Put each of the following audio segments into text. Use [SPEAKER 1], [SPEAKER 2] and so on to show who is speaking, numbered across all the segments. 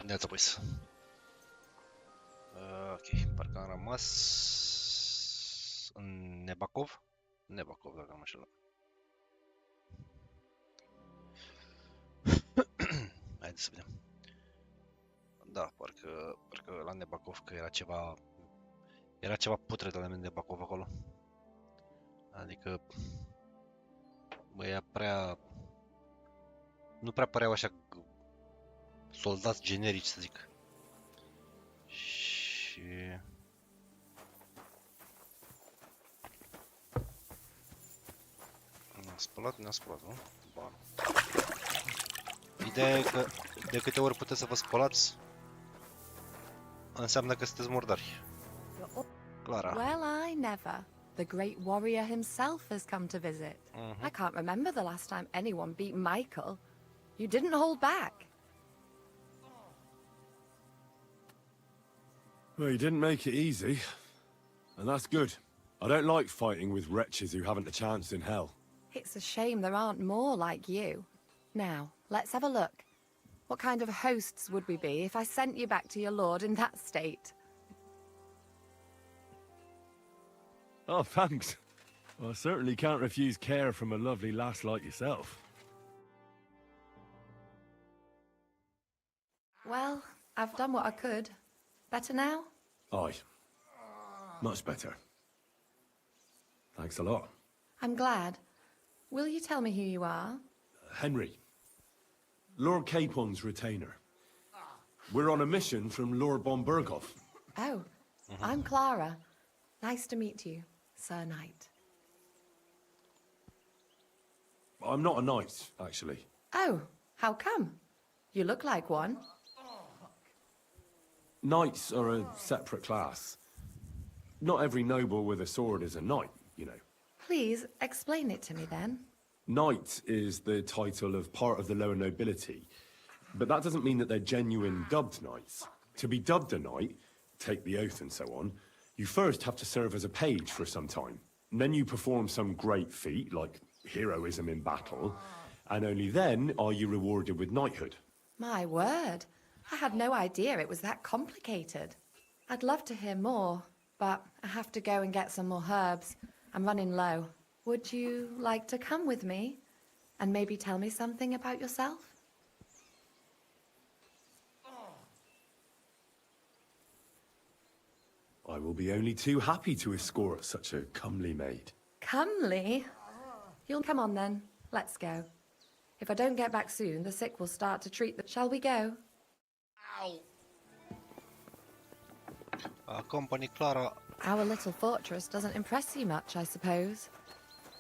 [SPEAKER 1] Neața, boys. Ok, parcă am rămas în Nebakov? Nebakov, dacă nu mă înșel. Haideți să vedem. Da, parcă la Nebakov, că era ceva putre de la Nebakov acolo. Adică băia nu prea păreau așa soldați generici, să zic. Și ne-am spălat, nu? Bun. Ideea e că de câte ori puteți să vă spălați, înseamnă că sunteți murdari. Clara.
[SPEAKER 2] Well, I never. The great warrior himself has come to visit. I can't remember the last time anyone beat Michael. You didn't hold back.
[SPEAKER 3] Well, you didn't make it easy. And that's good. I don't like fighting with wretches who haven't a chance in hell.
[SPEAKER 2] It's a shame there aren't more like you. Now, let's have a look. What kind of hosts would we be if I sent you back to your lord in that state?
[SPEAKER 3] Oh, thanks. Well, I certainly can't refuse care from a lovely lass like yourself.
[SPEAKER 2] Well, I've done what I could. Better now?
[SPEAKER 3] Aye. Much better. Thanks a lot.
[SPEAKER 2] I'm glad. Will you tell me who you are?
[SPEAKER 3] Henry. Lord Capon's retainer. We're on a mission from Lord Bombergov.
[SPEAKER 2] Oh, I'm Clara. Nice to meet you, Sir Knight.
[SPEAKER 3] I'm not a knight, actually.
[SPEAKER 2] Oh, how come? You look like one.
[SPEAKER 3] Knights are a separate class. Not every noble with a sword is a knight, you know.
[SPEAKER 2] Please, explain it to me then.
[SPEAKER 3] Knight is the title of part of the lower nobility, but that doesn't mean that they're genuine dubbed knights. To be dubbed a knight, take the oath and so on, you first have to serve as a page for some time. And then you perform some great feat, like heroism in battle, and only then are you rewarded with knighthood.
[SPEAKER 2] My word. I had no idea it was that complicated. I'd love to hear more, but I have to go and get some more herbs. I'm running low. Would you like to come with me? And maybe tell me something about yourself?
[SPEAKER 3] I will be only too happy to escort such a comely maid.
[SPEAKER 2] Comely? You'll come on then. Let's go. If I don't get back soon, the sick will start to treat the... Shall we go?
[SPEAKER 1] Company Clara.
[SPEAKER 2] Our little fortress doesn't impress you much, I suppose.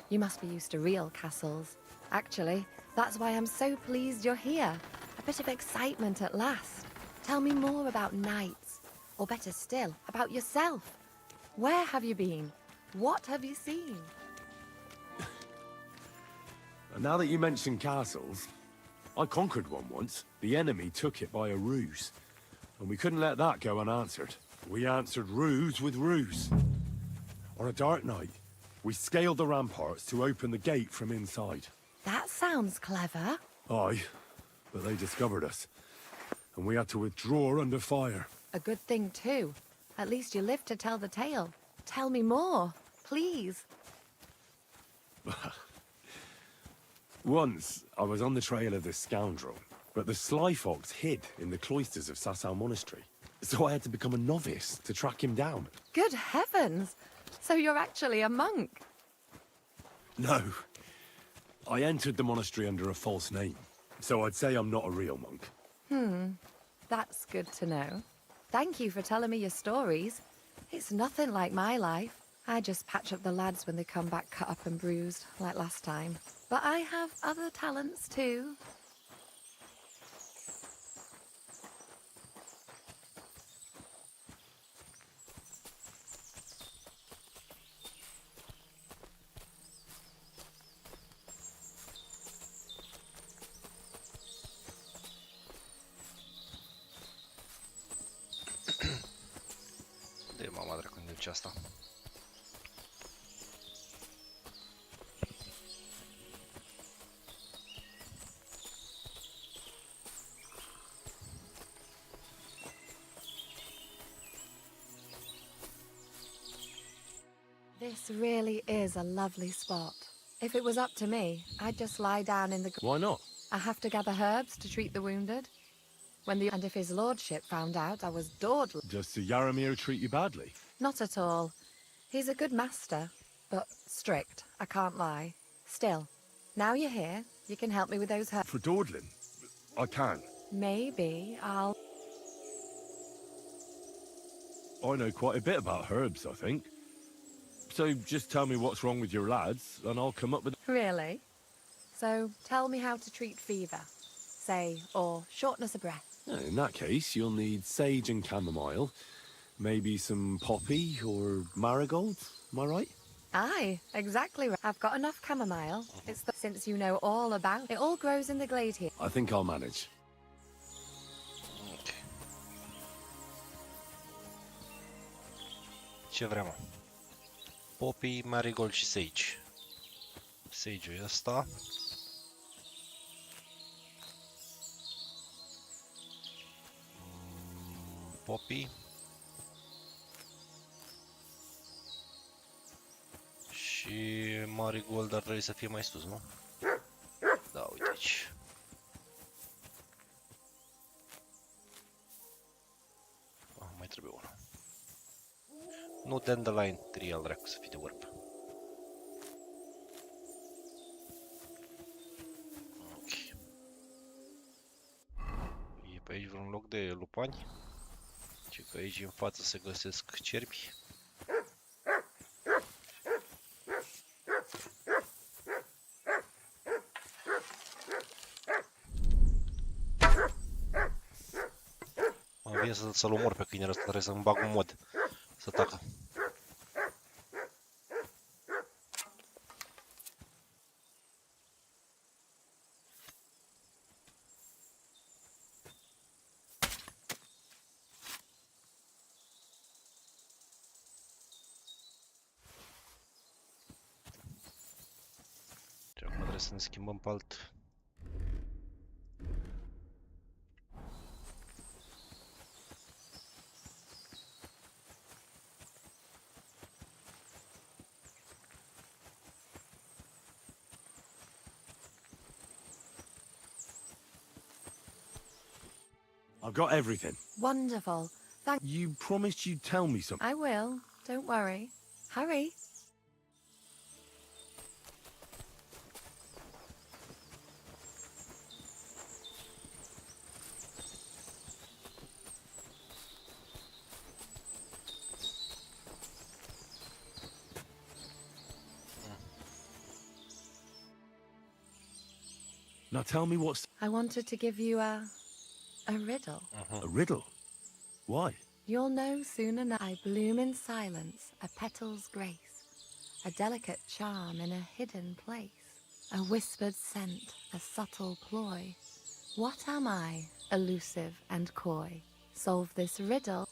[SPEAKER 2] You must be used to real castles. Actually, that's why I'm so pleased you're here. A bit of excitement at last. Tell me more about knights. Or better still, about yourself. Where have you been? What have you seen?
[SPEAKER 3] Now that you mention castles, I conquered one once. The enemy took it by a ruse. And we couldn't let that go unanswered. We answered ruse with ruse. On a dark night, we scaled the ramparts to open the gate from inside.
[SPEAKER 2] That sounds clever.
[SPEAKER 3] Aye, but they discovered us. And we had to withdraw under fire.
[SPEAKER 2] A good thing too. At least you lived to tell the tale. Tell me more, please.
[SPEAKER 3] Once, I was on the trail of this scoundrel, but the sly fox hid in the cloisters of Sasau Monastery. So I had to become a novice to track him down.
[SPEAKER 2] Good heavens! So you're actually a monk?
[SPEAKER 3] No. I entered the monastery under a false name. So I'd say I'm not a real monk.
[SPEAKER 2] That's good to know. Thank you for telling me your stories. It's nothing like my life. I just patch up the lads when they come back cut up and bruised, like last time. But I have other talents too.
[SPEAKER 1] De mama dracu de ce asta.
[SPEAKER 2] This really is a lovely spot. If it was up to me, I'd just lie down in the...
[SPEAKER 3] Why not?
[SPEAKER 2] I have to gather herbs to treat the wounded. And if his lordship found out I was dawdling...
[SPEAKER 3] Does Sir Yaramir treat you badly?
[SPEAKER 2] Not at all. He's a good master, but strict, I can't lie. Still, now you're here, you can help me with those herbs.
[SPEAKER 3] For dawdling? I can.
[SPEAKER 2] Maybe I'll...
[SPEAKER 3] I know quite a bit about herbs, I think. So just tell me what's wrong with your lads, and I'll come up with...
[SPEAKER 2] Really? So, tell me how to treat fever, say, or shortness of breath.
[SPEAKER 3] In that case, you'll need sage and chamomile, maybe some poppy or marigold, am I right?
[SPEAKER 2] Aye, exactly right. I've got enough chamomile. Since you know all about it. All grows in the glade here.
[SPEAKER 3] I think I'll manage.
[SPEAKER 1] Ok. Ce vrem? Poppy, marigold și sage. Sage-ul e ăsta. Poppy. Și marigold ar trebui să fie mai sus, nu? Da, uite aici. Mai trebuie una. Nu dandelion tree al dracu să fie de orb. Ok. E pe aici vreun loc de lupani? Și că aici în față se găsesc cerbi. Mă vine să-l omor pe câinele ăsta, trebuie să-mi bag un mod să tacă. Și acum trebuie să ne schimbăm pe alt.
[SPEAKER 3] I've got everything.
[SPEAKER 2] Wonderful. Thank
[SPEAKER 3] You promised you'd tell me something.
[SPEAKER 2] I will. Don't worry. Hurry.
[SPEAKER 3] Now tell me what's...
[SPEAKER 2] I wanted to give you a riddle.
[SPEAKER 3] A riddle? Why?
[SPEAKER 2] You'll know soon enough. I bloom in silence, a petal's grace, a delicate charm in a hidden place, a whispered scent, a subtle ploy. What am I, elusive and coy? Solve this riddle.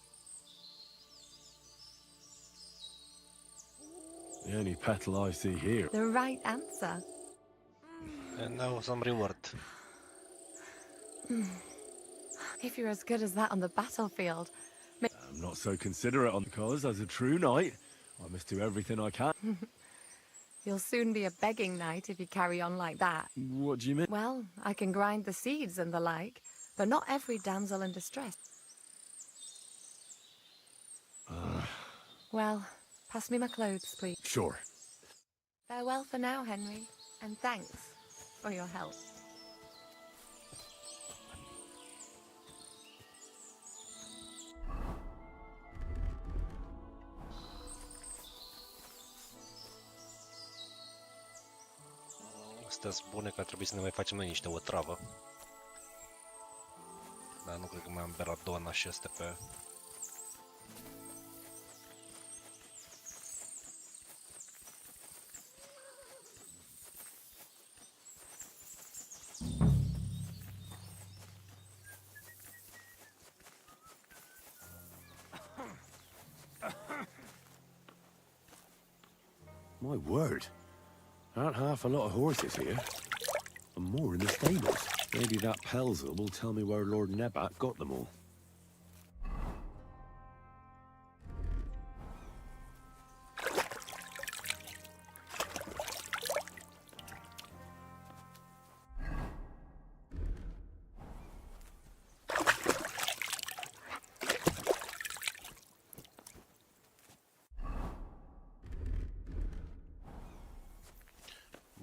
[SPEAKER 3] The only petal I see here.
[SPEAKER 2] The right answer.
[SPEAKER 1] And now some reward.
[SPEAKER 2] If you're as good as that on the battlefield,
[SPEAKER 3] I'm not so considerate on because, as a true knight, I must do everything I can.
[SPEAKER 2] you'll soon be a begging knight if you carry on like that.
[SPEAKER 3] What do you mean?
[SPEAKER 2] Well, I can grind the seeds and the like, but not every damsel in distress. Well, pass me my clothes, please.
[SPEAKER 3] Sure.
[SPEAKER 2] Farewell for now, Henry, and thanks for your help.
[SPEAKER 1] Astea sunt bune că ar trebui să ne mai facem noi niște otravă. Dar nu cred că mai am beradona și astea pe...
[SPEAKER 3] My word. Aren't half a lot of horses here. And more in the stables. Maybe that Pelzer will tell me where Lord Nebat got them all.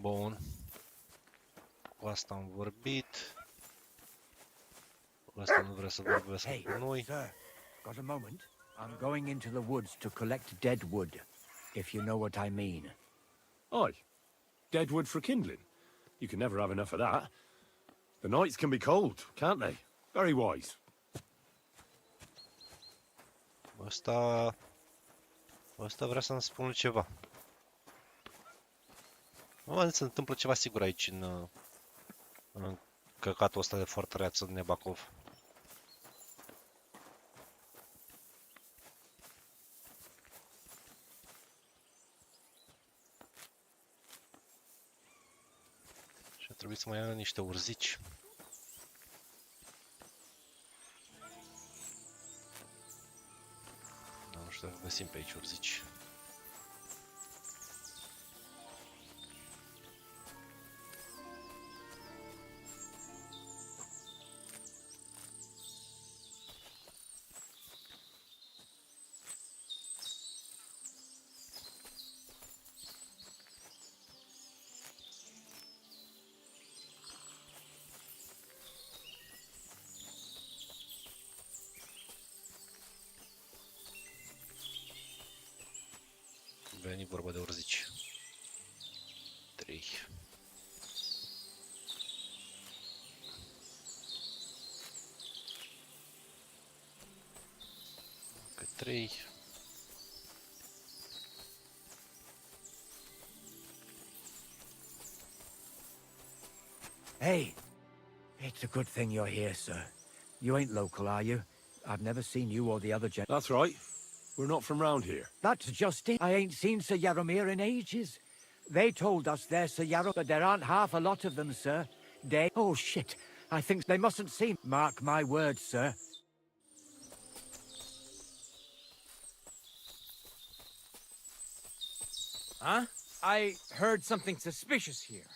[SPEAKER 1] Bun. Cu asta am vorbit. Cu asta nu vrea să vorbească cu noi.
[SPEAKER 4] Sir, got a moment? I'm going into the woods to collect dead wood, if you know what I mean.
[SPEAKER 3] Aye. Dead wood for kindling. You can never have enough of that. The nights can be cold, can't they? Very wise.
[SPEAKER 1] Ăsta vrea să-mi spună ceva. Nu, se întâmplă ceva sigur aici în căcatul ăsta de fortăreață din Nebakov. Și a trebuit să mai ia niște urzici. Nu știu dacă găsim pe aici urzici. Veni vorba de urzici. 3. Încă 3.
[SPEAKER 4] Hey, it's a good thing you're here, sir. You ain't local, are you? I've never seen you or the other gent.
[SPEAKER 3] That's right. We're not from round here.
[SPEAKER 4] That's just it. I ain't seen Sir Yaromir in ages. They told us they're Sir Yaromir, but there aren't half a lot of them, sir. They... Oh, shit. I think they mustn't see... Mark my words, sir.
[SPEAKER 5] Huh? I heard something suspicious here.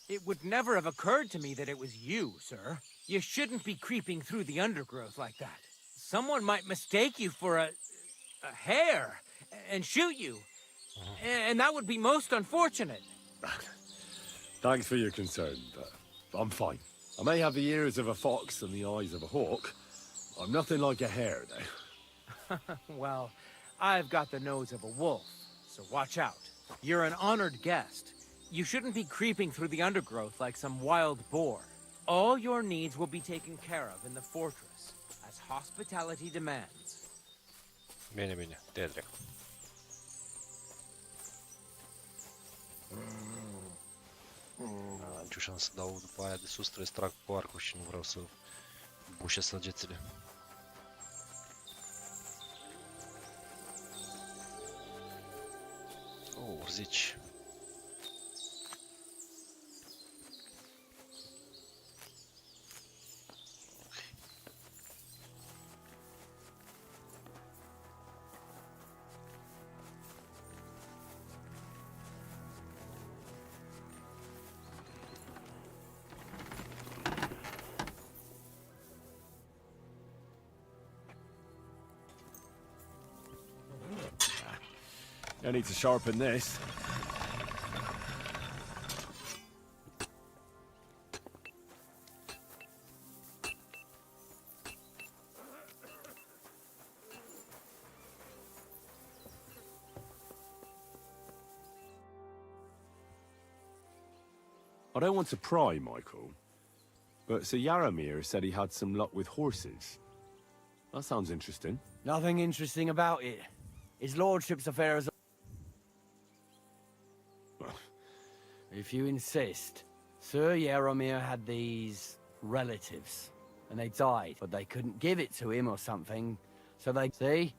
[SPEAKER 5] It would never have occurred to me that it was you, sir. You shouldn't be creeping through the undergrowth like that. Someone might mistake you for a hare and shoot you. And that would be most unfortunate.
[SPEAKER 3] Thanks for your concern, but I'm fine. I may have the ears of a fox and the eyes of a hawk. I'm nothing like a hare, though.
[SPEAKER 5] Well, I've got the nose of a wolf, so watch out. You're an honored guest. You shouldn't be creeping through the undergrowth like some wild boar. All your needs will be taken care of in the fortress, as hospitality demands.
[SPEAKER 1] Bine, bine, te trec. Am nicio șansă să dau după aia de sus, trebuie să trag cu arcul și nu vreau să bușesc săgețile. Urzici.
[SPEAKER 3] I need to sharpen this. I don't want to pry, Michael, but Sir Yaromir said he had some luck with horses. That sounds interesting.
[SPEAKER 4] Nothing interesting about it. His lordship's affairs... If you insist. Sir Yaromir had these relatives, and they died, but they couldn't give it to him or something, so they... See?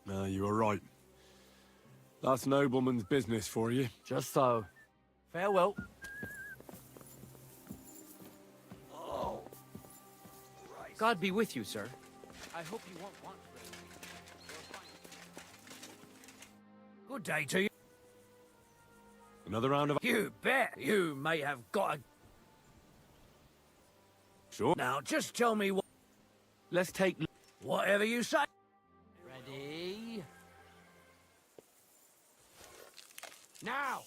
[SPEAKER 3] You were right. That's nobleman's business for you.
[SPEAKER 4] Just so. Farewell.
[SPEAKER 5] God be with you, sir. I hope you won't want to. Good day to you.
[SPEAKER 3] Another round of...
[SPEAKER 4] You bet. You may have got a...
[SPEAKER 3] Sure.
[SPEAKER 4] Now, just tell me what...
[SPEAKER 3] Let's take...
[SPEAKER 4] Whatever you say. Ready? Now!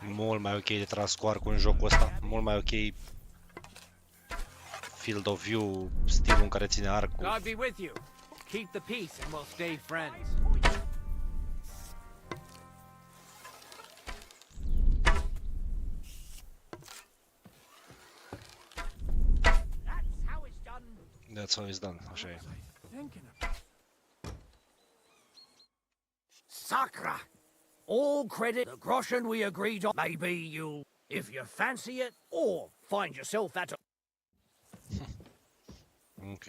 [SPEAKER 1] Mult mai ok de tras cu arcul în jocul ăsta. Mult mai ok field of view, stilul în care ține arcul.
[SPEAKER 5] God be with you. Keep the peace and we'll stay friends.
[SPEAKER 1] That's how it's done, așa e.
[SPEAKER 6] Sacra! All credit the groschen we agreed on. Maybe you'll, if you fancy it, or find yourself at a...
[SPEAKER 1] Ok.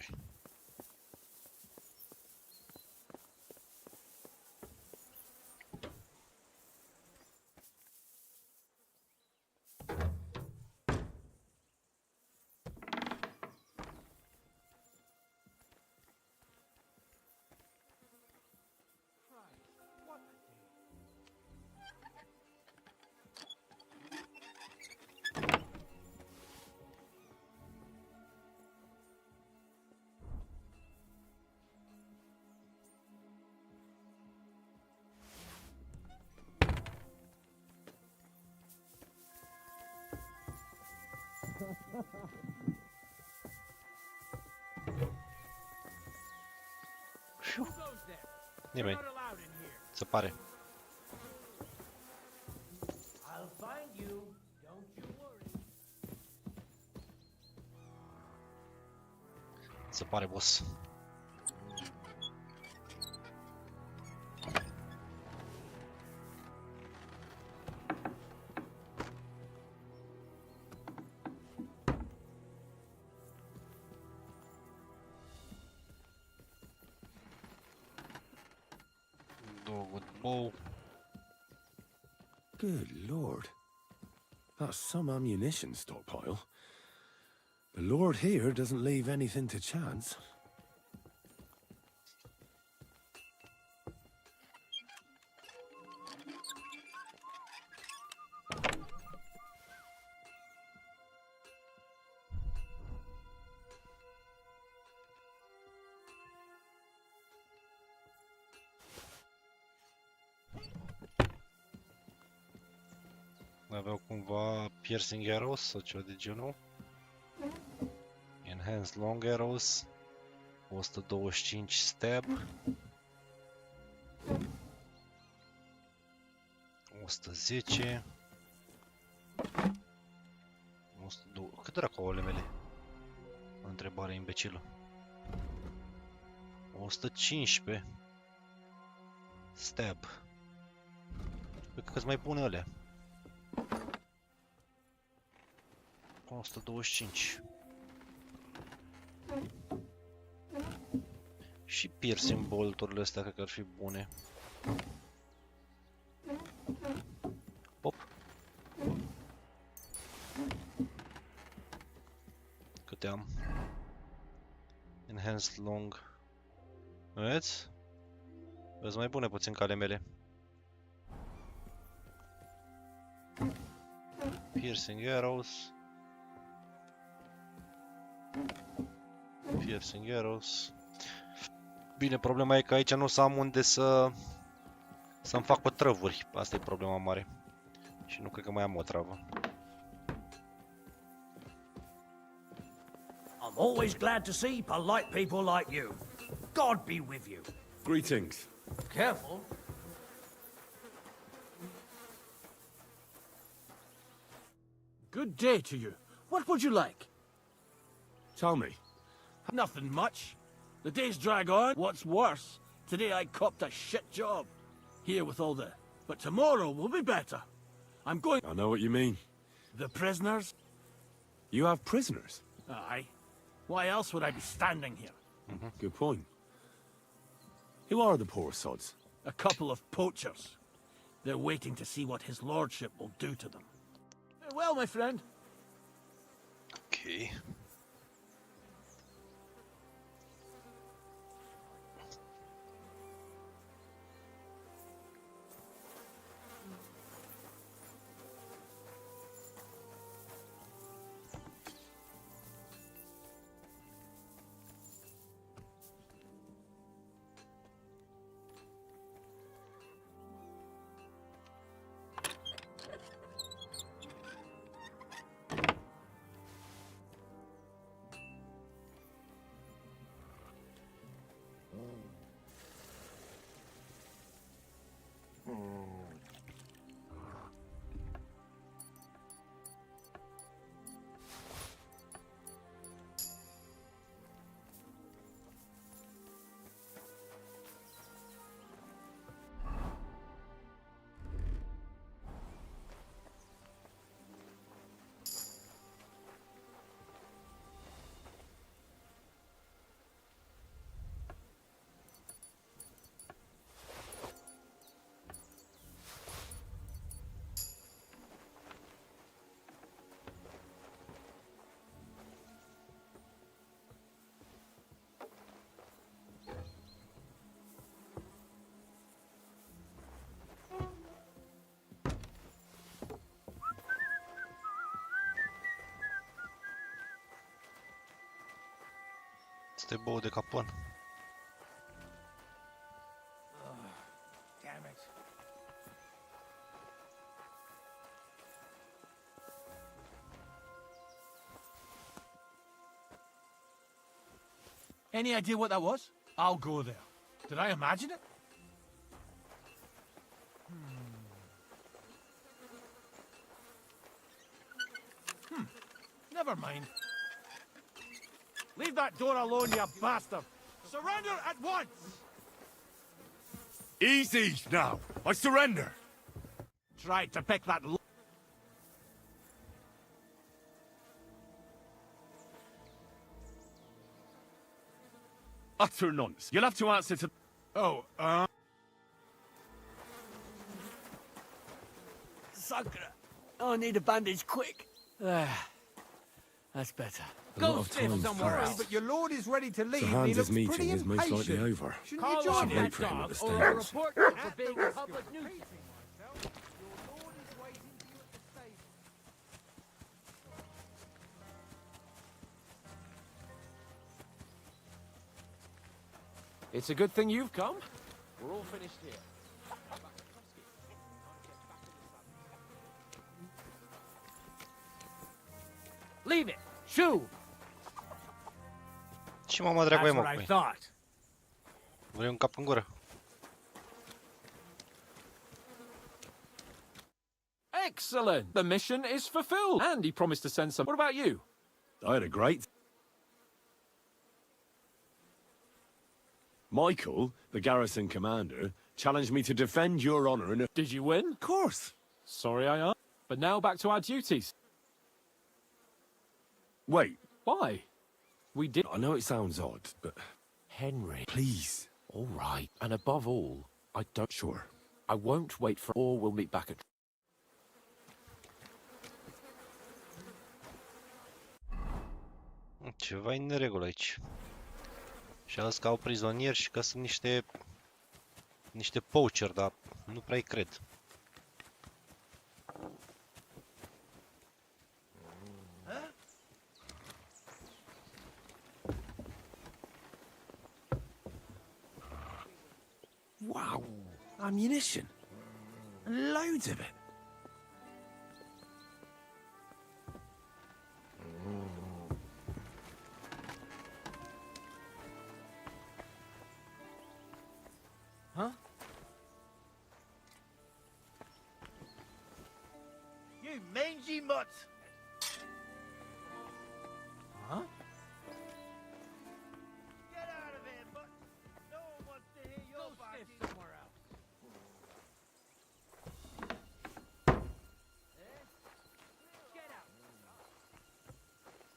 [SPEAKER 5] Who goes there?
[SPEAKER 1] Nimeni.
[SPEAKER 5] Not allowed in here.
[SPEAKER 1] Se pare.
[SPEAKER 6] I'll find you. Don't you worry.
[SPEAKER 1] Se pare, boss. Dog with bow.
[SPEAKER 3] Good lord. That's some ammunition stockpile. The lord here doesn't leave anything to chance.
[SPEAKER 1] Aveau cumva piercing arrows sau ceva de genul. Enhanced long arrows. 125 stab. 110. 102. Cât dracu au ale mele? Întrebare imbecilă. 115. Stab. Păi că-ți mai pune alea. 125. Și piercing bolturile astea cred că ar fi bune. Pop. Câte am? Enhanced long. Vedeți? Vezi mai bune puțin ca ale mele. Piercing arrows. Piercing arrows. Bine, problema e că aici nu o să am unde să-mi fac otrăvuri. Asta e problema mare. Și nu cred că mai am o travă.
[SPEAKER 6] I'm always glad to see polite people like you. God be with you.
[SPEAKER 3] Greetings.
[SPEAKER 6] Careful.
[SPEAKER 7] Good day to you. What would you like?
[SPEAKER 3] Tell me.
[SPEAKER 7] Nothing much. The days drag on. What's worse, today I copped a shit job. Here with all the... But tomorrow will be better. I'm going...
[SPEAKER 3] I know what you mean.
[SPEAKER 7] The prisoners?
[SPEAKER 3] You have prisoners?
[SPEAKER 7] Aye. Why else would I be standing here?
[SPEAKER 3] Good point. Who are the poor sods?
[SPEAKER 7] A couple of poachers. They're waiting to see what his lordship will do to them. Well, my friend.
[SPEAKER 1] Ok. Este bou de capon.
[SPEAKER 6] Damn it.
[SPEAKER 7] Any idea what that was? I'll go there. Did I imagine it? Never mind. Leave that door alone, you bastard! Surrender at once!
[SPEAKER 3] Easy now. I surrender.
[SPEAKER 7] Tried to pick that
[SPEAKER 3] Utter nonsense. You'll have to answer to...
[SPEAKER 7] Oh,
[SPEAKER 6] Sakura. I need a bandage quick. That's better.
[SPEAKER 5] Go sniff somewhere else.
[SPEAKER 7] but your lord is ready to leave.
[SPEAKER 3] Sir
[SPEAKER 7] He
[SPEAKER 3] Hans's
[SPEAKER 7] looks
[SPEAKER 3] meeting
[SPEAKER 7] pretty
[SPEAKER 3] is most likely
[SPEAKER 7] impatient.
[SPEAKER 3] over.
[SPEAKER 7] Shouldn't you
[SPEAKER 5] Call
[SPEAKER 7] join
[SPEAKER 5] on
[SPEAKER 3] Should
[SPEAKER 7] him?
[SPEAKER 3] wait
[SPEAKER 5] that
[SPEAKER 3] for him at
[SPEAKER 5] dog
[SPEAKER 3] the
[SPEAKER 5] or
[SPEAKER 3] stables.
[SPEAKER 5] report you for being a public nuisance.
[SPEAKER 8] It's a good thing you've come. We're all finished here.
[SPEAKER 5] Leave it. Shoo.
[SPEAKER 1] Și mă dracu e
[SPEAKER 6] That's
[SPEAKER 1] mă
[SPEAKER 6] what I
[SPEAKER 1] cu
[SPEAKER 6] thought.
[SPEAKER 1] Vrei un cap în gură?
[SPEAKER 8] Excellent. The mission is fulfilled. And he promised to send some. What about you?
[SPEAKER 3] I had a great... Michael, the garrison commander, challenged me to defend your honor in a...
[SPEAKER 8] Did you win?
[SPEAKER 3] Of course.
[SPEAKER 8] Sorry I asked. But now back to our duties.
[SPEAKER 3] Wait,
[SPEAKER 8] Why? We did.
[SPEAKER 3] I know it sounds odd, but
[SPEAKER 8] Henry.
[SPEAKER 3] please.
[SPEAKER 8] All right. And above all, I don't.
[SPEAKER 3] Sure.
[SPEAKER 8] I won't wait for. Or we'll meet back at.
[SPEAKER 1] Ceva e în neregulă aici. Și ales că au prizonieri și că sunt niște poacher, dar nu prea-i cred.
[SPEAKER 3] Wow. Ammunition. And loads of it.
[SPEAKER 5] Huh?
[SPEAKER 7] You mangy mutt!
[SPEAKER 5] Huh?
[SPEAKER 7] Get out of here, mutt! No one wants to hear your
[SPEAKER 5] Go sniff
[SPEAKER 7] barking.
[SPEAKER 5] somewhere else. Get out.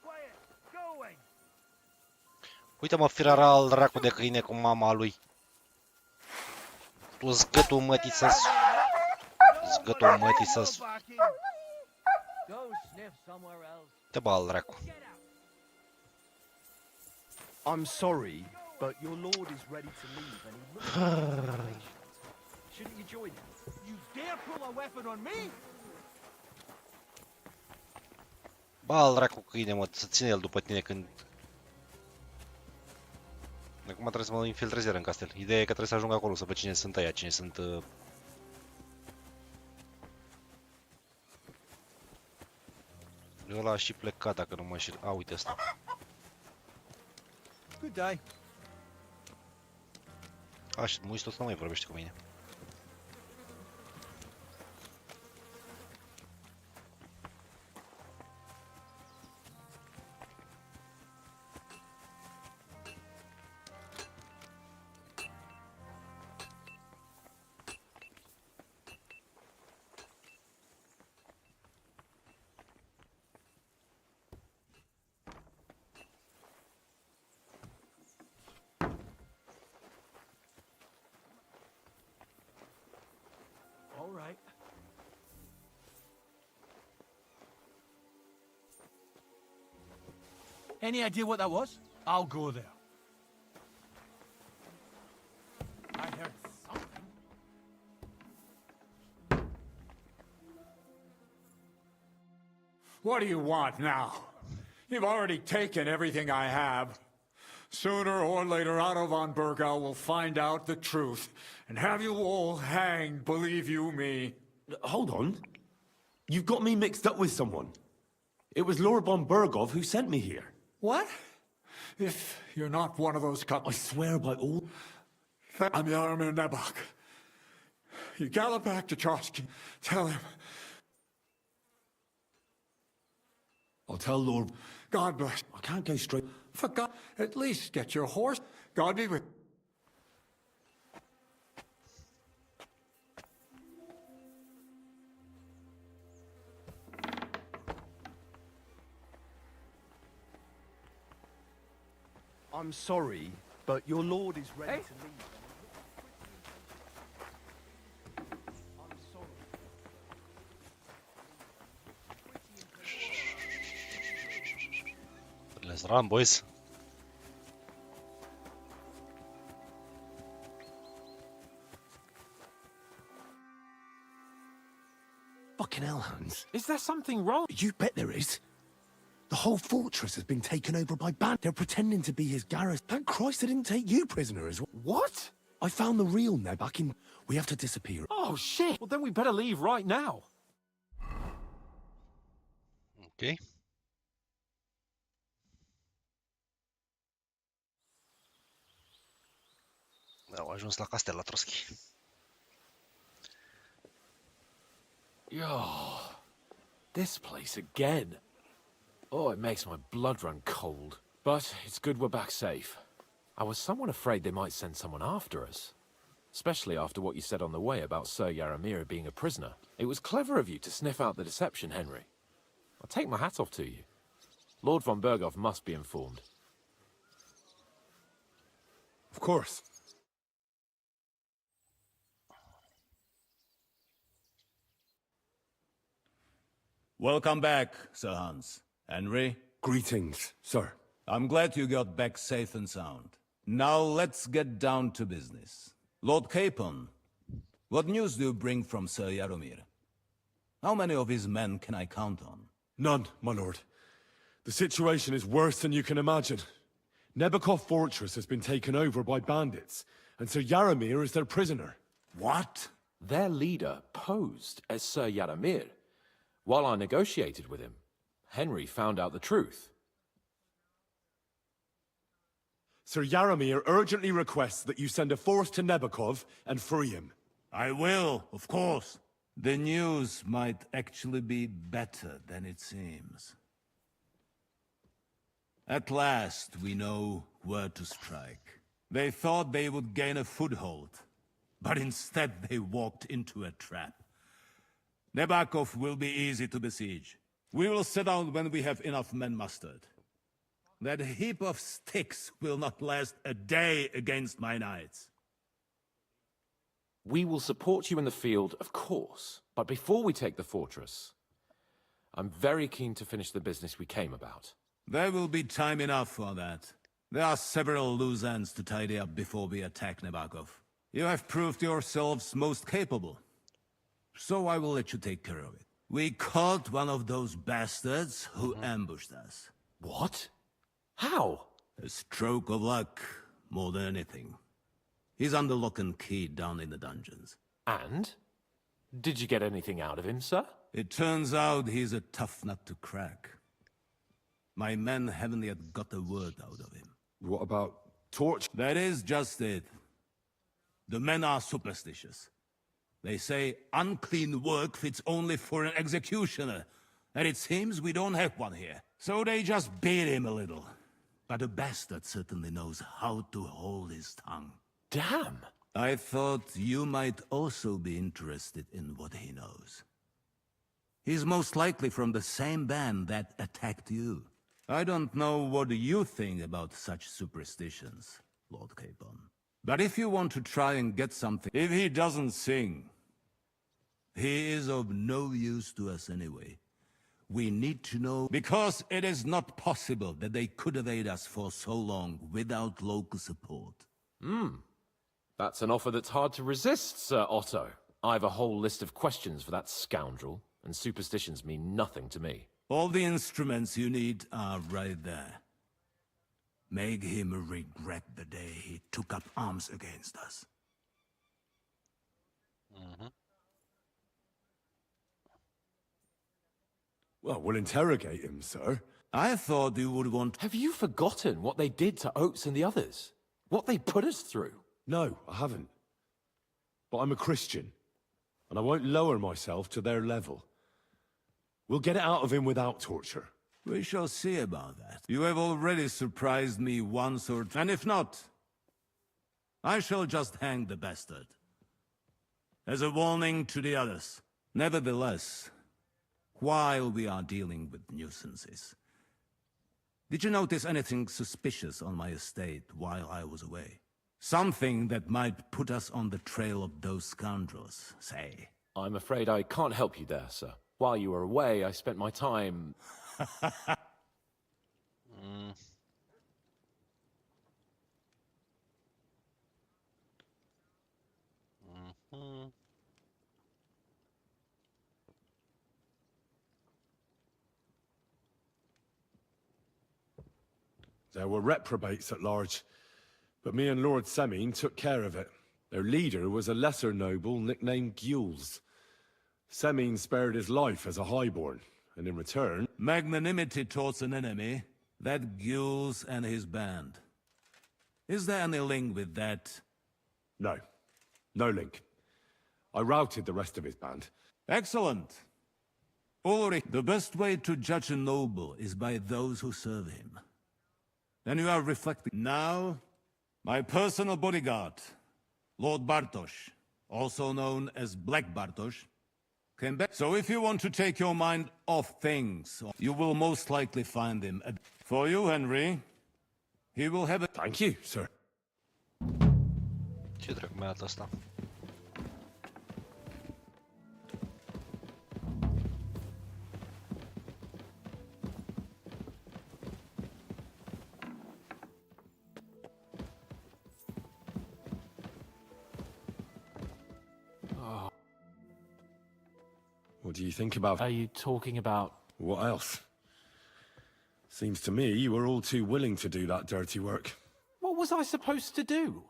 [SPEAKER 7] Quiet! Going!
[SPEAKER 1] Uite-mă, firara al dracu de câine cu mama lui. Tu zgâtul mătiță-s. Zgâtul mătiță-s.
[SPEAKER 5] Go sniff somewhere else.
[SPEAKER 1] Te bă al dracu.
[SPEAKER 5] Get out.
[SPEAKER 6] I'm sorry, but your lord is ready to leave and he looks impatient. Shouldn't you join him?
[SPEAKER 7] You dare pull a weapon on me?
[SPEAKER 1] Bă al dracu câine, mă, să ține el după tine când... Acum trebuie să mă infiltrez iar în castel. Ideea e că trebuie să ajung acolo să văd cine sunt aia, cine sunt... Ăla a și plecat, dacă nu mă înșel. A, uite asta.
[SPEAKER 7] Good day.
[SPEAKER 1] Așa, mă uit tot să nu mai vorbește cu mine.
[SPEAKER 7] All right. Any idea what that was? I'll go there. I heard something.
[SPEAKER 9] What do you want now? You've already taken everything I have. Sooner or later, Otto von Bergau will find out the truth and have you all hanged, believe you me.
[SPEAKER 3] Hold on. You've got me mixed up with someone. It was Lord von Bergov who sent me here.
[SPEAKER 9] What? If you're not one of those
[SPEAKER 3] I swear by all...
[SPEAKER 9] I'm Yaromir Nebok. You gallop back to Trotsky. Tell him.
[SPEAKER 3] I'll tell Lord...
[SPEAKER 9] God bless.
[SPEAKER 3] I can't go straight...
[SPEAKER 9] For God, at least get your horse. God be with.
[SPEAKER 10] I'm sorry, but your lord is ready to leave. I'm sorry.
[SPEAKER 1] Let's run, boys.
[SPEAKER 3] Fucking hell, Hans.
[SPEAKER 8] Is there something wrong?
[SPEAKER 3] You bet there is. The whole fortress has been taken over by band. They're pretending to be his garrison. Thank Christ they didn't take you prisoner as well.
[SPEAKER 8] What?
[SPEAKER 3] I found the real Nebak in... We have to disappear.
[SPEAKER 8] Oh, shit. Well, then we better leave right now.
[SPEAKER 1] Ok. Au ajuns la castel la Trotsky.
[SPEAKER 8] Yo, this place again. Oh, it makes my blood run cold. But it's good we're back safe. I was somewhat afraid they might send someone after us. Especially after what you said on the way about Sir Yaromir being a prisoner. It was clever of you to sniff out the deception, Henry. I'll take my hat off to you. Lord von Berghoff must be informed.
[SPEAKER 3] Of course.
[SPEAKER 11] Welcome back, Sir Hans. Henry?
[SPEAKER 3] Greetings, sir.
[SPEAKER 11] I'm glad you got back safe and sound. Now let's get down to business. Lord Capon, what news do you bring from Sir Yaromir? How many of his men can I count on?
[SPEAKER 3] None, my lord. The situation is worse than you can imagine. Nebakov Fortress has been taken over by bandits, and Sir Yaromir is their prisoner.
[SPEAKER 11] What?
[SPEAKER 8] Their leader posed as Sir Yaromir. While I negotiated with him, Henry found out the truth.
[SPEAKER 3] Sir Yaromir urgently requests that you send a force to Nebakov and free him.
[SPEAKER 11] I will, of course. The news might actually be better than it seems. At last, we know where to strike. They thought they would gain a foothold, but instead they walked into a trap. Nebakov will be easy to besiege. We will set out when we have enough men mustered. That heap of sticks will not last a day against my knights.
[SPEAKER 8] We will support you in the field, of course. But before we take the fortress, I'm very keen to finish the business we came about.
[SPEAKER 11] There will be time enough for that. There are several loose ends to tidy up before we attack Nebakov. You have proved yourselves most capable. So I will let you take care of it. We caught one of those bastards who ambushed us.
[SPEAKER 8] What? How?
[SPEAKER 11] A stroke of luck, more than anything. He's under lock and key down in the dungeons.
[SPEAKER 8] And? Did you get anything out of him, sir?
[SPEAKER 11] It turns out he's a tough nut to crack. My men haven't yet got a word out of him.
[SPEAKER 3] What about Torch?
[SPEAKER 11] That is just it. The men are superstitious. They say unclean work fits only for an executioner, and it seems we don't have one here. So they just beat him a little. But a bastard certainly knows how to hold his tongue.
[SPEAKER 8] Damn!
[SPEAKER 11] I thought you might also be interested in what he knows. He's most likely from the same band that attacked you. I don't know what you think about such superstitions, Lord Capon. But if you want to try and get something... If he doesn't sing, he is of no use to us anyway. We need to know... Because it is not possible that they could evade us for so long without local support.
[SPEAKER 8] That's an offer that's hard to resist, Sir Otto. I've a whole list of questions for that scoundrel, and superstitions mean nothing to me.
[SPEAKER 11] All the instruments you need are right there. Make him regret the day he took up arms against us.
[SPEAKER 3] Well, we'll interrogate him, sir.
[SPEAKER 11] I thought you would want...
[SPEAKER 8] Have you forgotten what they did to Oates and the others? What they put us through?
[SPEAKER 3] No, I haven't. But I'm a Christian, and I won't lower myself to their level. We'll get it out of him without torture.
[SPEAKER 11] We shall see about that. You have already surprised me once or... And if not, I shall just hang the bastard. As a warning to the others. Nevertheless, while we are dealing with nuisances, did you notice anything suspicious on my estate while I was away? Something that might put us on the trail of those scoundrels, say.
[SPEAKER 8] I'm afraid I can't help you there, sir. While you were away, I spent my time...
[SPEAKER 3] There were reprobates at large, but me and Lord Semine took care of it. Their leader was a lesser noble nicknamed Gules. Semine spared his life as a highborn, and in return...
[SPEAKER 11] Magnanimity towards an enemy, that Gules and his band. Is there any link with that?
[SPEAKER 3] No. No link. I routed the rest of his band.
[SPEAKER 11] Excellent. Ulrich, the best way to judge a noble is by those who serve him. And you are reflecting. Now, my personal bodyguard, Lord Bartosz, also known as Black Bartosz, came back. So if you want to take your mind off things, you will most likely find him. For you, Henry, he will have a...
[SPEAKER 3] Thank you, sir.
[SPEAKER 1] Ce dracu mi-a dat asta?
[SPEAKER 3] What do you think about...
[SPEAKER 8] Are you talking about...
[SPEAKER 3] What else? Seems to me you were all too willing to do that dirty work.
[SPEAKER 8] What was I supposed to do?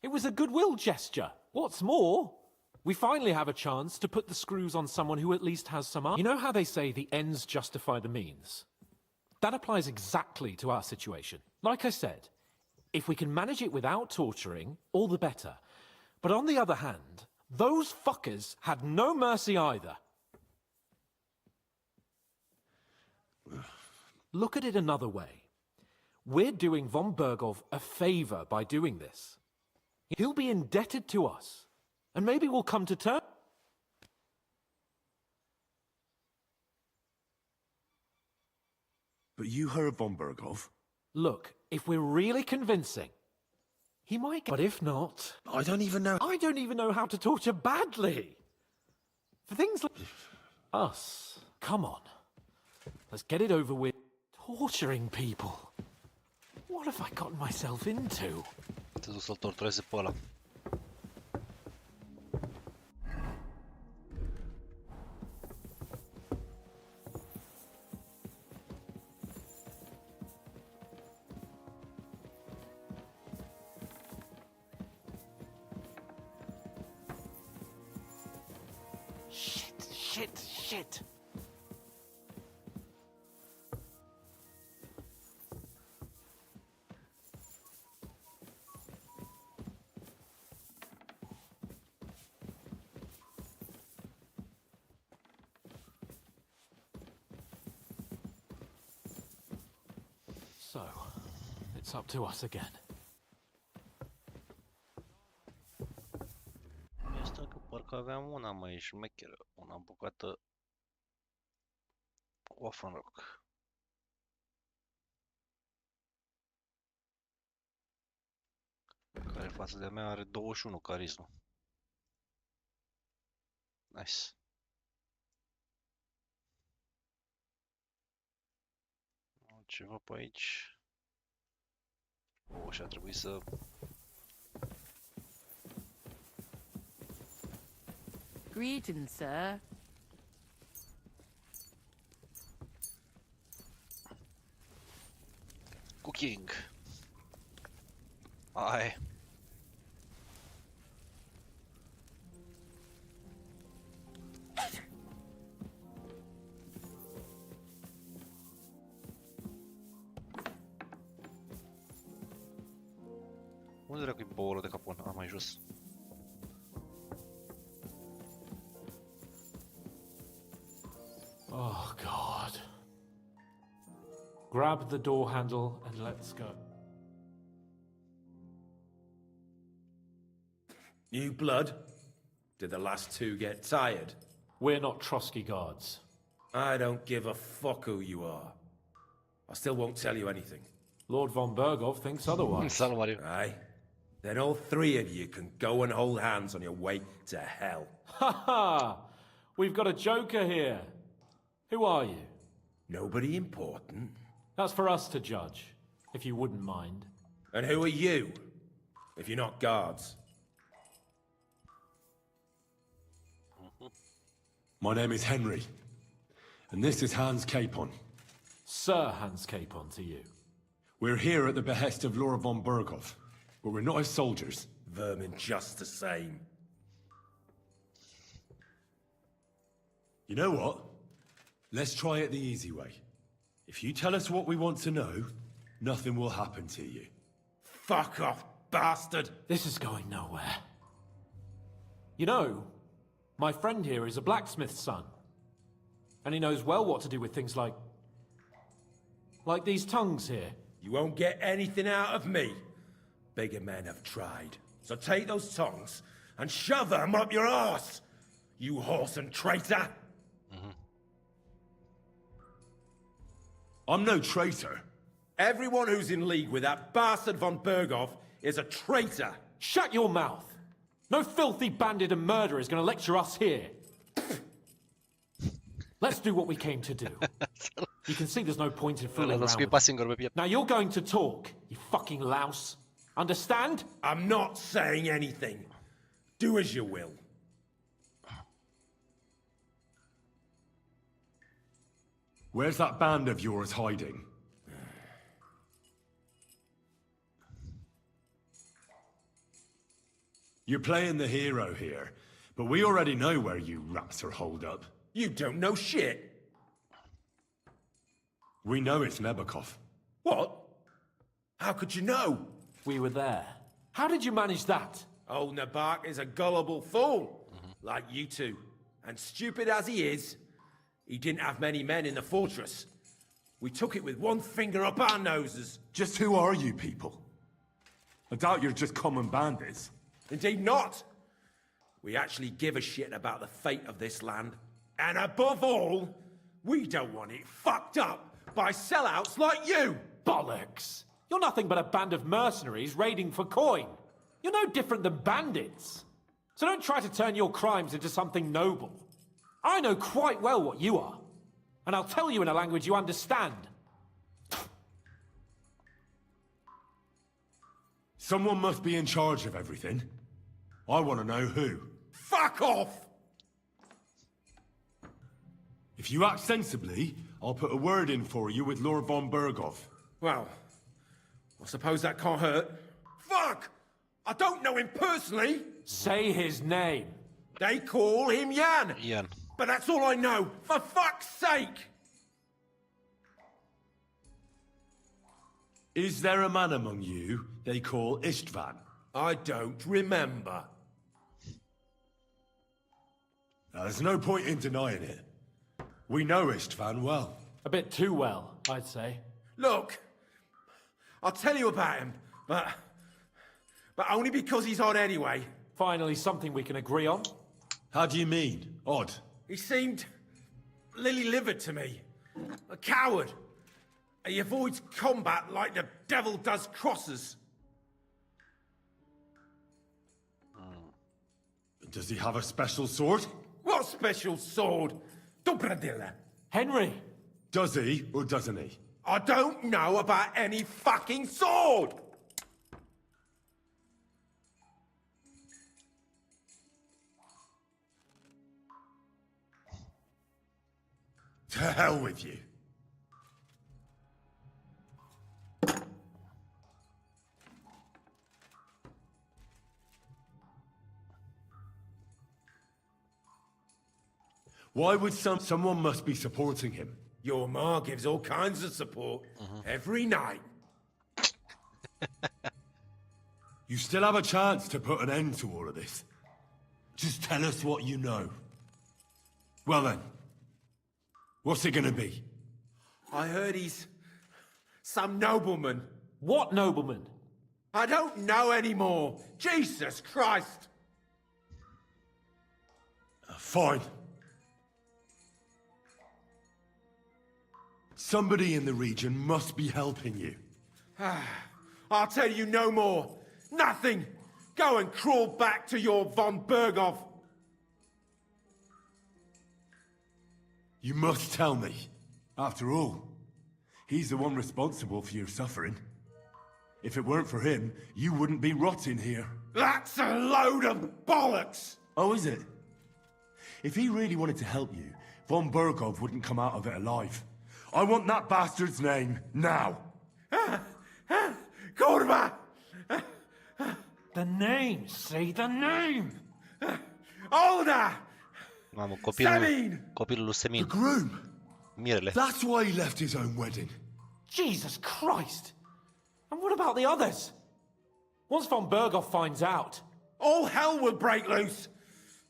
[SPEAKER 8] It was a goodwill gesture. What's more, we finally have a chance to put the screws on someone who at least has some art. You know how they say the ends justify the means? That applies exactly to our situation. Like I said, if we can manage it without torturing, all the better. But on the other hand, those fuckers had no mercy either. Look at it another way. We're doing von Bergov a favor by doing this. He'll be indebted to us, and maybe we'll come to terms.
[SPEAKER 3] But you heard von Bergov?
[SPEAKER 8] Look, if we're really convincing, he might get... But if not...
[SPEAKER 3] I don't even know...
[SPEAKER 8] I don't even know how to torture badly. For things like... Us. Come on. Let's get it over with. Torturing people. What have I gotten myself into?
[SPEAKER 1] Te duc să-l tortureze pe ăla.
[SPEAKER 8] Shit. So, it's up to us again.
[SPEAKER 1] Asta că parcă aveam una mai șmecheră, una bucată off and rock. Care față de mea are 21 carismă. Nice. Ceva pe aici. Și a trebuit să...
[SPEAKER 12] Greetings, sir.
[SPEAKER 1] Cooking. Ai. Unde dracu-i boulul de capun? Ah, mai jos.
[SPEAKER 8] Oh, God. Grab the door handle and let's go.
[SPEAKER 13] New blood? Did the last two get tired?
[SPEAKER 8] We're not Trotsky guards.
[SPEAKER 13] I don't give a fuck who you are. I still won't tell you anything.
[SPEAKER 8] Lord von Bergov thinks otherwise.
[SPEAKER 13] Aye. Then all three of you can go and hold hands on your way to hell.
[SPEAKER 8] Ha ha! We've got a joker here. Who are you?
[SPEAKER 13] Nobody important.
[SPEAKER 8] That's for us to judge, if you wouldn't mind.
[SPEAKER 13] And who are you, if you're not guards?
[SPEAKER 3] My name is Henry, and this is Hans Capon.
[SPEAKER 8] Sir Hans Capon to you.
[SPEAKER 3] We're here at the behest of Lord von Bergov, but we're not his soldiers.
[SPEAKER 13] Vermin just the same.
[SPEAKER 3] You know what? Let's try it the easy way. If you tell us what we want to know, nothing will happen to you.
[SPEAKER 13] Fuck off, bastard!
[SPEAKER 8] This is going nowhere. You know, my friend here is a blacksmith's son. And he knows well what to do with things like these tongues here.
[SPEAKER 13] You won't get anything out of me. Bigger men have tried. So take those tongues and shove them up your arse, you horse and traitor!
[SPEAKER 3] I'm no traitor.
[SPEAKER 13] Everyone who's in league with that bastard von Bergov is a traitor.
[SPEAKER 8] Shut your mouth! No filthy bandit and murderer is going to lecture us here. Let's do what we came to do. You can see there's no point in fooling around with it. Now you're going to talk, you fucking louse. Understand?
[SPEAKER 13] I'm not saying anything. Do as you will.
[SPEAKER 3] Where's that band of yours hiding? You're playing the hero here, but we already know where you rats are holed up.
[SPEAKER 13] You don't know shit.
[SPEAKER 3] We know it's Nebakov.
[SPEAKER 13] What? How could you know?
[SPEAKER 8] We were there. How did you manage that?
[SPEAKER 13] Old Nabak is a gullible fool, like you two. And stupid as he is, he didn't have many men in the fortress. We took it with one finger up our noses.
[SPEAKER 3] Just who are you people? I doubt you're just common bandits.
[SPEAKER 13] Indeed not. We actually give a shit about the fate of this land. And above all, we don't want it fucked up by sellouts like you!
[SPEAKER 8] Bollocks! You're nothing but a band of mercenaries raiding for coin. You're no different than bandits. So don't try to turn your crimes into something noble. I know quite well what you are. And I'll tell you in a language you understand.
[SPEAKER 3] Someone must be in charge of everything. I want to know who.
[SPEAKER 13] Fuck off!
[SPEAKER 3] If you act sensibly, I'll put a word in for you with Lord von Bergov.
[SPEAKER 13] Well, I suppose that can't hurt. Fuck! I don't know him personally!
[SPEAKER 8] Say his name.
[SPEAKER 13] They call him Jan!
[SPEAKER 1] Jan.
[SPEAKER 13] But that's all I know, for fuck's sake!
[SPEAKER 3] Is there a man among you they call Istvan?
[SPEAKER 13] I don't remember.
[SPEAKER 3] Now, there's no point in denying it. We know Istvan well.
[SPEAKER 8] A bit too well, I'd say.
[SPEAKER 13] Look, I'll tell you about him, but only because he's odd anyway.
[SPEAKER 8] Finally, something we can agree on.
[SPEAKER 3] How do you mean, odd?
[SPEAKER 13] He seemed lily-livered to me. A coward. He avoids combat like the devil does crosses.
[SPEAKER 3] Does he have a special sword?
[SPEAKER 13] What special sword? Dobradilla.
[SPEAKER 8] Henry!
[SPEAKER 3] Does he, or doesn't he?
[SPEAKER 13] I don't know about any fucking sword!
[SPEAKER 3] To hell with you. Why would someone must be supporting him?
[SPEAKER 13] Your ma gives all kinds of support every night.
[SPEAKER 3] You still have a chance to put an end to all of this. Just tell us what you know. Well then, what's it gonna be?
[SPEAKER 13] I heard he's some nobleman.
[SPEAKER 8] What nobleman?
[SPEAKER 13] I don't know anymore. Jesus Christ!
[SPEAKER 3] Fine. Somebody in the region must be helping you.
[SPEAKER 13] I'll tell you no more. Nothing. Go and crawl back to your von Berghoff.
[SPEAKER 3] You must tell me. After all, he's the one responsible for your suffering. If it weren't for him, you wouldn't be rotting here.
[SPEAKER 13] That's a load of bollocks!
[SPEAKER 3] Oh, is it? If he really wanted to help you, von Berghoff wouldn't come out of it alive. I want that bastard's name, now!
[SPEAKER 13] Kurwa!
[SPEAKER 8] The name! Say the name!
[SPEAKER 13] Olda!
[SPEAKER 1] Mamă, copilul lui Semin.
[SPEAKER 3] The groom!
[SPEAKER 1] Mirele.
[SPEAKER 3] That's why he left his own wedding.
[SPEAKER 8] Jesus Christ! And what about the others? Once von Berghoff finds out...
[SPEAKER 13] All hell will break loose!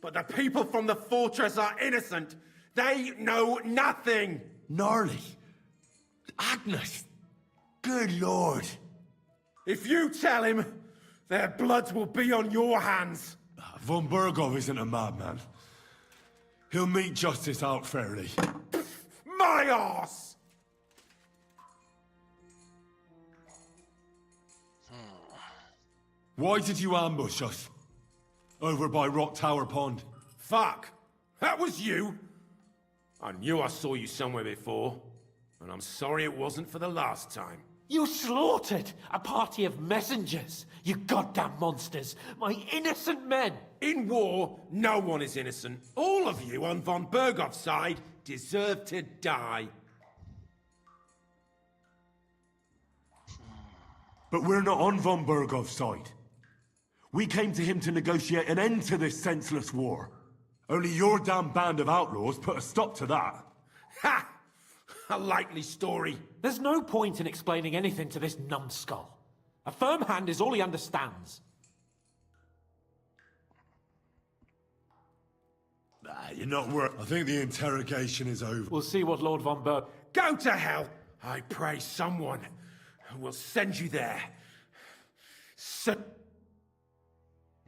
[SPEAKER 13] But the people from the fortress are innocent! They know nothing!
[SPEAKER 3] Gnarly. Agnes. Good lord.
[SPEAKER 13] If you tell him, their bloods will be on your hands.
[SPEAKER 3] Von Berghoff isn't a madman. He'll meet justice out fairly.
[SPEAKER 13] My arse!
[SPEAKER 3] Why did you ambush us? Over by Rock Tower Pond.
[SPEAKER 13] Fuck! That was you! I knew I saw you somewhere before, and I'm sorry it wasn't for the last time.
[SPEAKER 8] You slaughtered a party of messengers, you goddamn monsters, my innocent men!
[SPEAKER 13] In war, no one is innocent. All of you on von Berghoff's side deserve to die.
[SPEAKER 3] But we're not on von Berghoff's side. We came to him to negotiate an end to this senseless war. Only your damn band of outlaws put a stop to that.
[SPEAKER 13] Ha! A likely story.
[SPEAKER 8] There's no point in explaining anything to this numbskull. A firm hand is all he understands.
[SPEAKER 3] You're not worth... I think the interrogation is over.
[SPEAKER 8] We'll see what Lord von Berg...
[SPEAKER 13] Go to hell! I pray someone will send you there.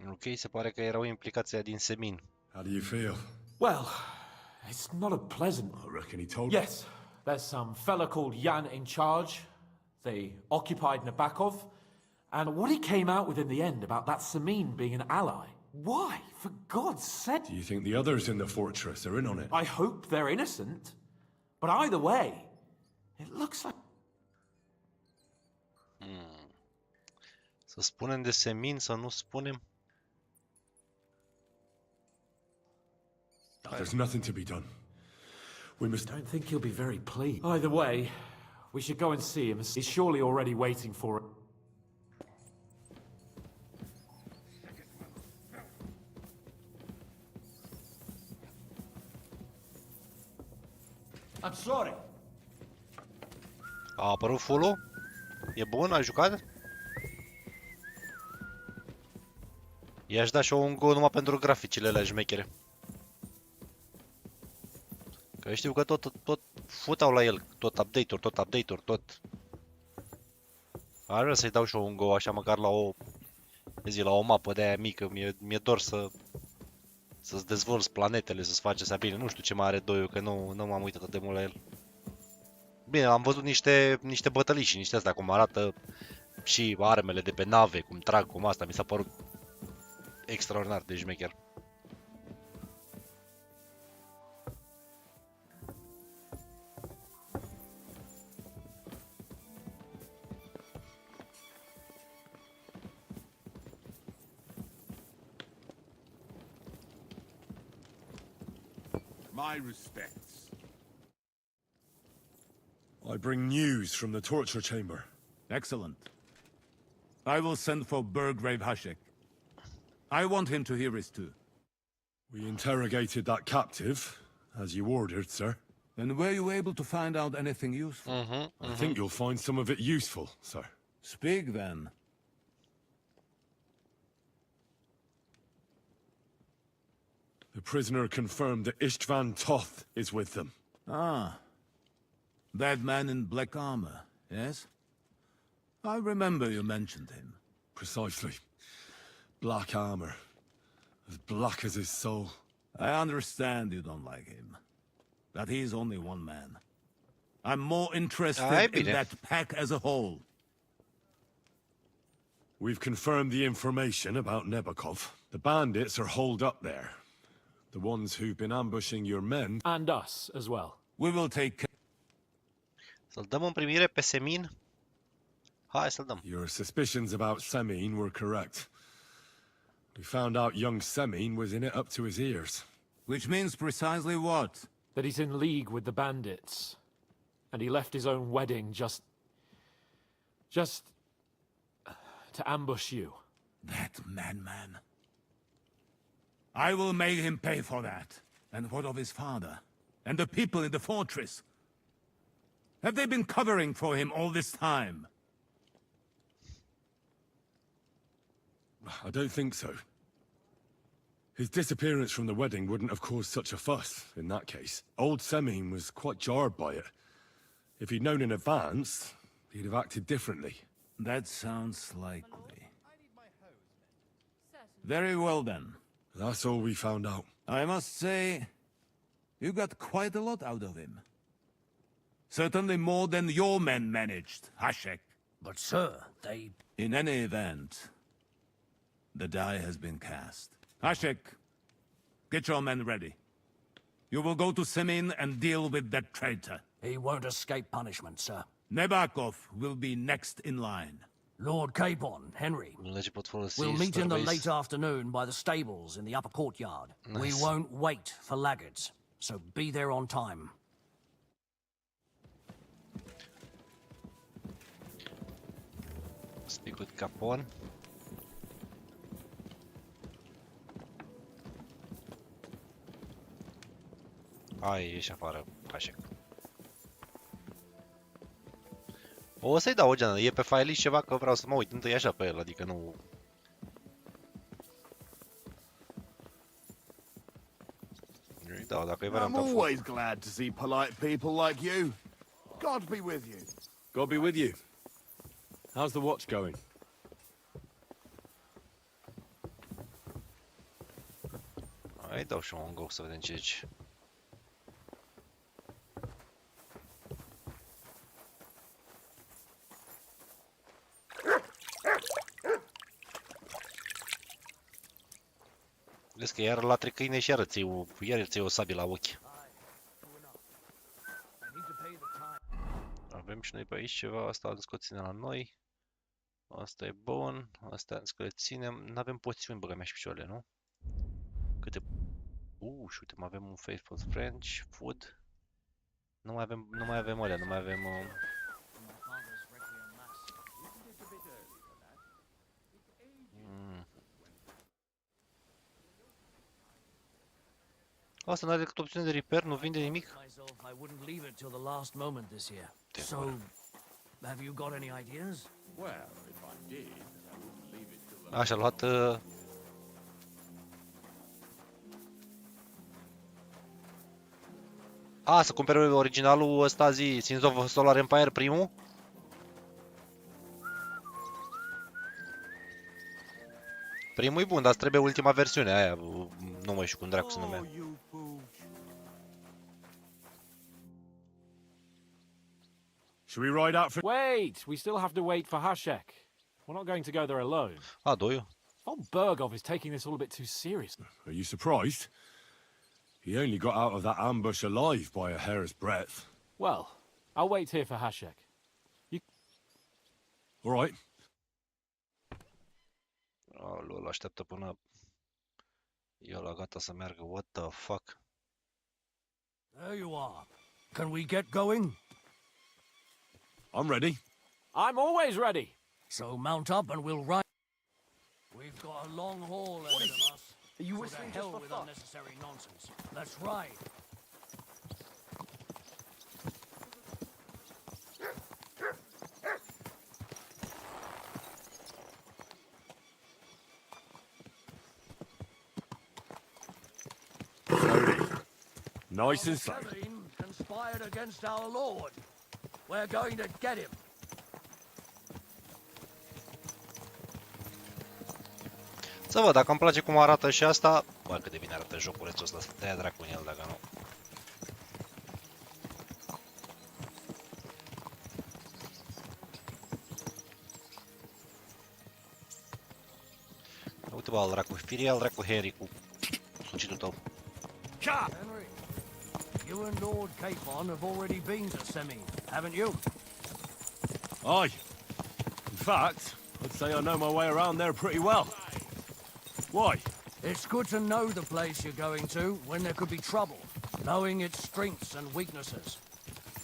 [SPEAKER 1] Ok, se pare că erau implicația din Semin.
[SPEAKER 3] How do you feel?
[SPEAKER 8] Well, it's not a pleasant...
[SPEAKER 3] I reckon he told
[SPEAKER 8] Yes, there's some fella called Jan in charge. They occupied Nabakov. And what he came out with in the end about that Semin being an ally. Why? For God's sake?
[SPEAKER 3] Do you think the others in the fortress are in on it?
[SPEAKER 8] I hope they're innocent. But either way, it looks like...
[SPEAKER 1] Să spunem de Semin, să nu spunem?
[SPEAKER 3] There's nothing to be done. We must...
[SPEAKER 8] Don't think he'll be very pleased. Either way, we should go and see him. He's surely already waiting for it.
[SPEAKER 9] I'm sorry.
[SPEAKER 1] A apărut full-ul? E bun? Ai jucat? I-aș da și eu un go numai pentru graficile alea șmechere. Că știu că tot futau la el, tot update-uri, tot. Aș vrea să-i dau și eu un go așa măcar la o mapă de aia mică, mi-e dor să-ți dezvolți planetele, să-ți faci asta bine. Nu știu ce mai are 2-ul, că nu m-am uitat atât de mult la el. Bine, am văzut niște bătălii și niște astea, cum arată și armele de pe nave, cum trag, cum asta, mi s-a părut extraordinar de șmecher.
[SPEAKER 9] My respects.
[SPEAKER 3] I bring news from the torture chamber.
[SPEAKER 11] Excellent. I will send for Burgrave Hashek. I want him to hear it too.
[SPEAKER 3] We interrogated that captive, As you ordered, sir.
[SPEAKER 11] And were you able to find out anything useful?
[SPEAKER 3] I think you'll find some of it useful, sir.
[SPEAKER 11] Speak then.
[SPEAKER 3] The prisoner confirmed that Istvan Toth is with them.
[SPEAKER 11] Ah. That man in black armor, yes? I remember you mentioned him.
[SPEAKER 3] Precisely. Black armor. As black as his soul.
[SPEAKER 11] I understand you don't like him. But he's only one man. I'm more interested in that pack as a whole.
[SPEAKER 3] We've confirmed the information about Nebakov. The bandits are holed up there. The ones who've been ambushing your men...
[SPEAKER 8] And us, as well.
[SPEAKER 11] We will take care...
[SPEAKER 1] Să-l dăm în primire pe Semin? Hai să-l dăm.
[SPEAKER 3] Your suspicions about Semin were correct. We found out young Semin was in it up to his ears.
[SPEAKER 11] Which means precisely what?
[SPEAKER 8] That he's in league with the bandits. And he left his own wedding just to ambush you.
[SPEAKER 11] That madman. I will make him pay for that. And what of his father? And the people in the fortress? Have they been covering for him all this time?
[SPEAKER 3] I don't think so. His disappearance from the wedding wouldn't have caused such a fuss, in that case. Old Semin was quite jarred by it. If he'd known in advance, he'd have acted differently.
[SPEAKER 11] That sounds likely. Very well then.
[SPEAKER 3] That's all we found out.
[SPEAKER 11] I must say, you got quite a lot out of him. Certainly more than your men managed, Hashek.
[SPEAKER 6] But sir, they...
[SPEAKER 11] In any event, the die has been cast. Hashek, get your men ready. You will go to Semin and deal with that traitor.
[SPEAKER 6] He won't escape punishment, sir.
[SPEAKER 11] Nebakov will be next in line.
[SPEAKER 6] Lord Capon, Henry. We'll meet in the late afternoon by the stables in the upper courtyard.
[SPEAKER 1] Nice.
[SPEAKER 6] We won't wait for laggards, so be there on time.
[SPEAKER 1] Speak with Capon. Ai, ieși afară, așa. O să-i dau o geană, e pe file ceva că vreau să mă uit întâi așa pe el, adică nu... Da, dacă e varianta...
[SPEAKER 14] I'm always glad to see polite people like you. God be with you.
[SPEAKER 3] God be with you. How's the watch going?
[SPEAKER 1] Hai, dau și un go să vedem ce zici. Vezi că iar la câine și iar ți o sabie la ochi. Avem și noi pe aici ceva, asta îl scoține la noi. Asta e bun, asta îl ținem. N-avem poțiuni, băga mea și picioarele, nu? Câte... și uite, mai avem un Faithful French, Food. Nu mai avem alea, nu mai avem... Asta nu are decât opțiune de repair, nu vinde nimic.
[SPEAKER 6] So, have you got any ideas?
[SPEAKER 9] Well, if I did, I wouldn't leave it till the...
[SPEAKER 1] Așa, a luat... să cumpere originalul ăsta zi, Sins of Solar Empire primul? Primul e bun, dar trebuie ultima versiune aia, nu mai știu cum dracu se numea.
[SPEAKER 3] Should we ride out for...
[SPEAKER 8] Wait! We still have to wait for Hashek. We're not going to go there alone.
[SPEAKER 1] Do you?
[SPEAKER 8] Von Bergov is taking this all a bit too seriously.
[SPEAKER 3] Are you surprised? He only got out of that ambush alive by a hair's breadth.
[SPEAKER 8] Well, I'll wait here for Hashek. You...
[SPEAKER 3] All right.
[SPEAKER 1] Lol, așteaptă până e la gata să meargă. What the fuck?
[SPEAKER 6] There you are. Can we get going?
[SPEAKER 3] I'm ready.
[SPEAKER 8] I'm always ready.
[SPEAKER 6] So mount up and we'll ride. We've got a long haul ahead of us.
[SPEAKER 10] Are you
[SPEAKER 6] So
[SPEAKER 10] whistling
[SPEAKER 6] to
[SPEAKER 10] just
[SPEAKER 6] hell
[SPEAKER 10] for
[SPEAKER 6] with
[SPEAKER 10] fun?
[SPEAKER 6] unnecessary nonsense. Let's ride.
[SPEAKER 14] Nice and slow.
[SPEAKER 6] Seven conspired against our lord. We're going to get him.
[SPEAKER 1] Să văd, dacă îmi place cum arată și asta... Bă, cât de bine arată joculețul ăsta, să te ia dracu în el dacă nu. Uite bă, al dracu, firii al dracu Harry cu sucitul tău.
[SPEAKER 6] Henry, you and Lord Capon have already been to Semi, haven't you?
[SPEAKER 14] Aye. In fact, I'd say I know my way around there pretty well. Why?
[SPEAKER 6] It's good to know the place you're going to when there could be trouble, knowing its strengths and weaknesses.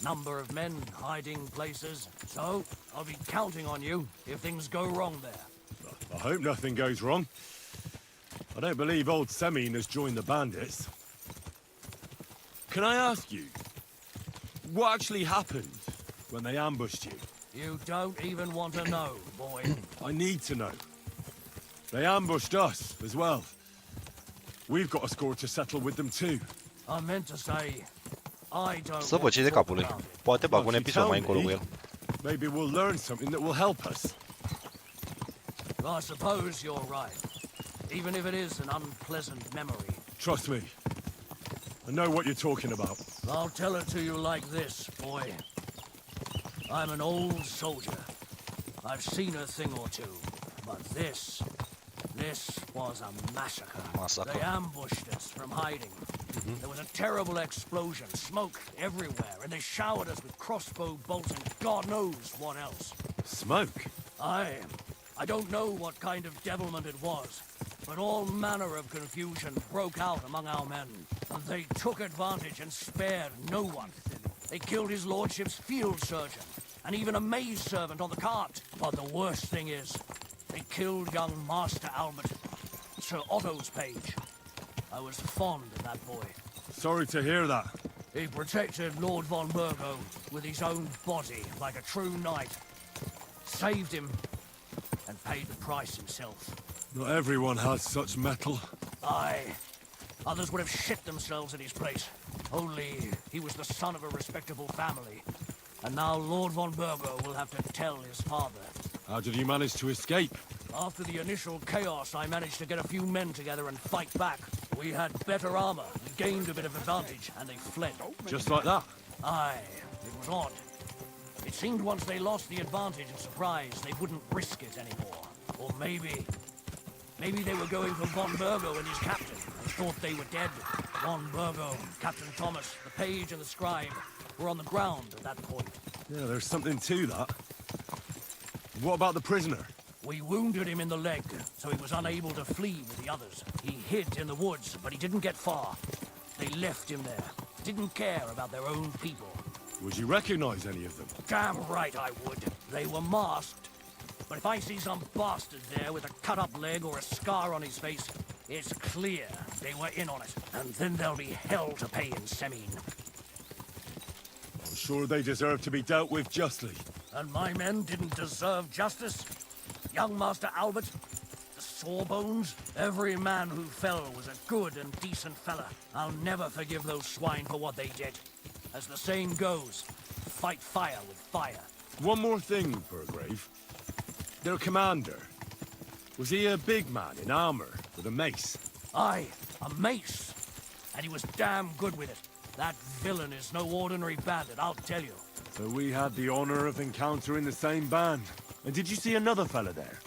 [SPEAKER 6] Number of men, hiding places. So, I'll be counting on you if things go wrong there.
[SPEAKER 3] I hope nothing goes wrong. I don't believe old Semine has joined the bandits.
[SPEAKER 14] Can I ask you, what actually happened when they ambushed you?
[SPEAKER 6] You don't even want to know, boy.
[SPEAKER 3] I need to know. They ambushed us as well. We've got a score to settle with them too.
[SPEAKER 6] I meant to say, I don't
[SPEAKER 1] Să văd ce de capul lui. Poate bag un episod mai încolo cu el.
[SPEAKER 3] Maybe we'll learn something that will help us.
[SPEAKER 6] I suppose you're right. Even if it is an unpleasant memory.
[SPEAKER 3] Trust me. I know what you're talking about.
[SPEAKER 6] I'll tell it to you like this, boy. I'm an old soldier. I've seen a thing or two. But this was a massacre. They ambushed us from hiding. There was a terrible explosion, smoke everywhere, and they showered us with crossbow bolts and God knows what else.
[SPEAKER 3] Smoke?
[SPEAKER 6] I don't know what kind of devilment it was, but all manner of confusion broke out among our men, and they took advantage and spared no one. They killed his lordship's field surgeon, and even a maid servant on the cart. But the worst thing is, they killed young Master Albert, Sir Otto's page. I was fond of that boy.
[SPEAKER 3] Sorry to hear that.
[SPEAKER 6] He protected Lord von Burgo with his own body like a true knight. Saved him, and paid the price himself.
[SPEAKER 3] Not everyone has such metal.
[SPEAKER 6] Aye. Others would have shit themselves at his place. Only he was the son of a respectable family. And now Lord von Burgo will have to tell his father.
[SPEAKER 3] How did you manage to escape?
[SPEAKER 6] After the initial chaos, I managed to get a few men together and fight back. We had better armor, we gained a bit of advantage, and they fled.
[SPEAKER 3] Just like that?
[SPEAKER 6] Aye, it was odd. It seemed once they lost the advantage and surprise, they wouldn't risk it anymore. Or maybe they were going for von Burgo and his captain, and thought they were dead. Von Burgo, Captain Thomas, the page and the scribe were on the ground at that point.
[SPEAKER 3] Yeah, there's something to that. What about the prisoner?
[SPEAKER 6] We wounded him in the leg, so he was unable to flee with the others. He hid in the woods, but he didn't get far. They left him there. Didn't care about their own people.
[SPEAKER 3] Would you recognize any of them?
[SPEAKER 6] Damn right I would. They were masked. But if I see some bastard there with a cut-up leg or a scar on his face, it's clear they were in on it. And then there'll be hell to pay in Semine.
[SPEAKER 3] I'm sure they deserve to be dealt with justly.
[SPEAKER 6] And my men didn't deserve justice? Young Master Albert, the Sawbones, every man who fell was a good and decent fella. I'll never forgive those swine for what they did. As the saying goes, fight fire with fire.
[SPEAKER 3] One more thing, Burgrave. Their commander. Was he a big man in armor with a mace?
[SPEAKER 6] Aye, a mace. And he was damn good with it. That villain is no ordinary bandit, I'll tell you.
[SPEAKER 3] So we had the honor of encountering the same band. And did you see another fella there?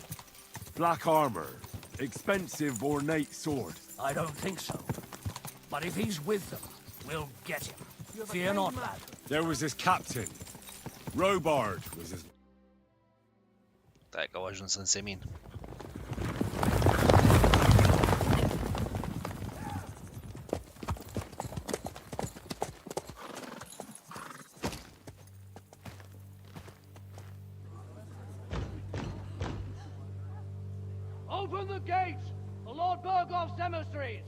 [SPEAKER 3] Black armor, expensive ornate sword.
[SPEAKER 6] I don't think so. But if he's with them, we'll get him. Fear not, lad.
[SPEAKER 3] There was his captain. Robard was his...
[SPEAKER 1] Stai că au ajuns în semin.
[SPEAKER 6] Open the gates! The Lord Burgoff's emissaries!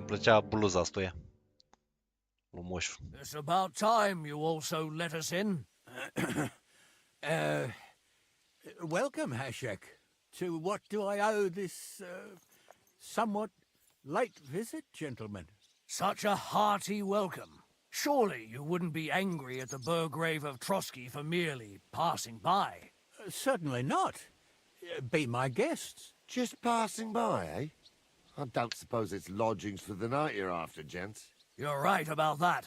[SPEAKER 1] Îmi plăcea bluza asta. Lui Moș.
[SPEAKER 6] It's about time you also let us in.
[SPEAKER 4] Welcome, Hashek. To what do I owe this, somewhat late visit, gentlemen?
[SPEAKER 6] Such a hearty welcome. Surely you wouldn't be angry at the Burgrave of Trotsky for merely passing by?
[SPEAKER 4] Certainly not. Be my guests.
[SPEAKER 15] Just passing by, eh? I don't suppose it's lodgings for the night you're after, gents.
[SPEAKER 6] You're right about that.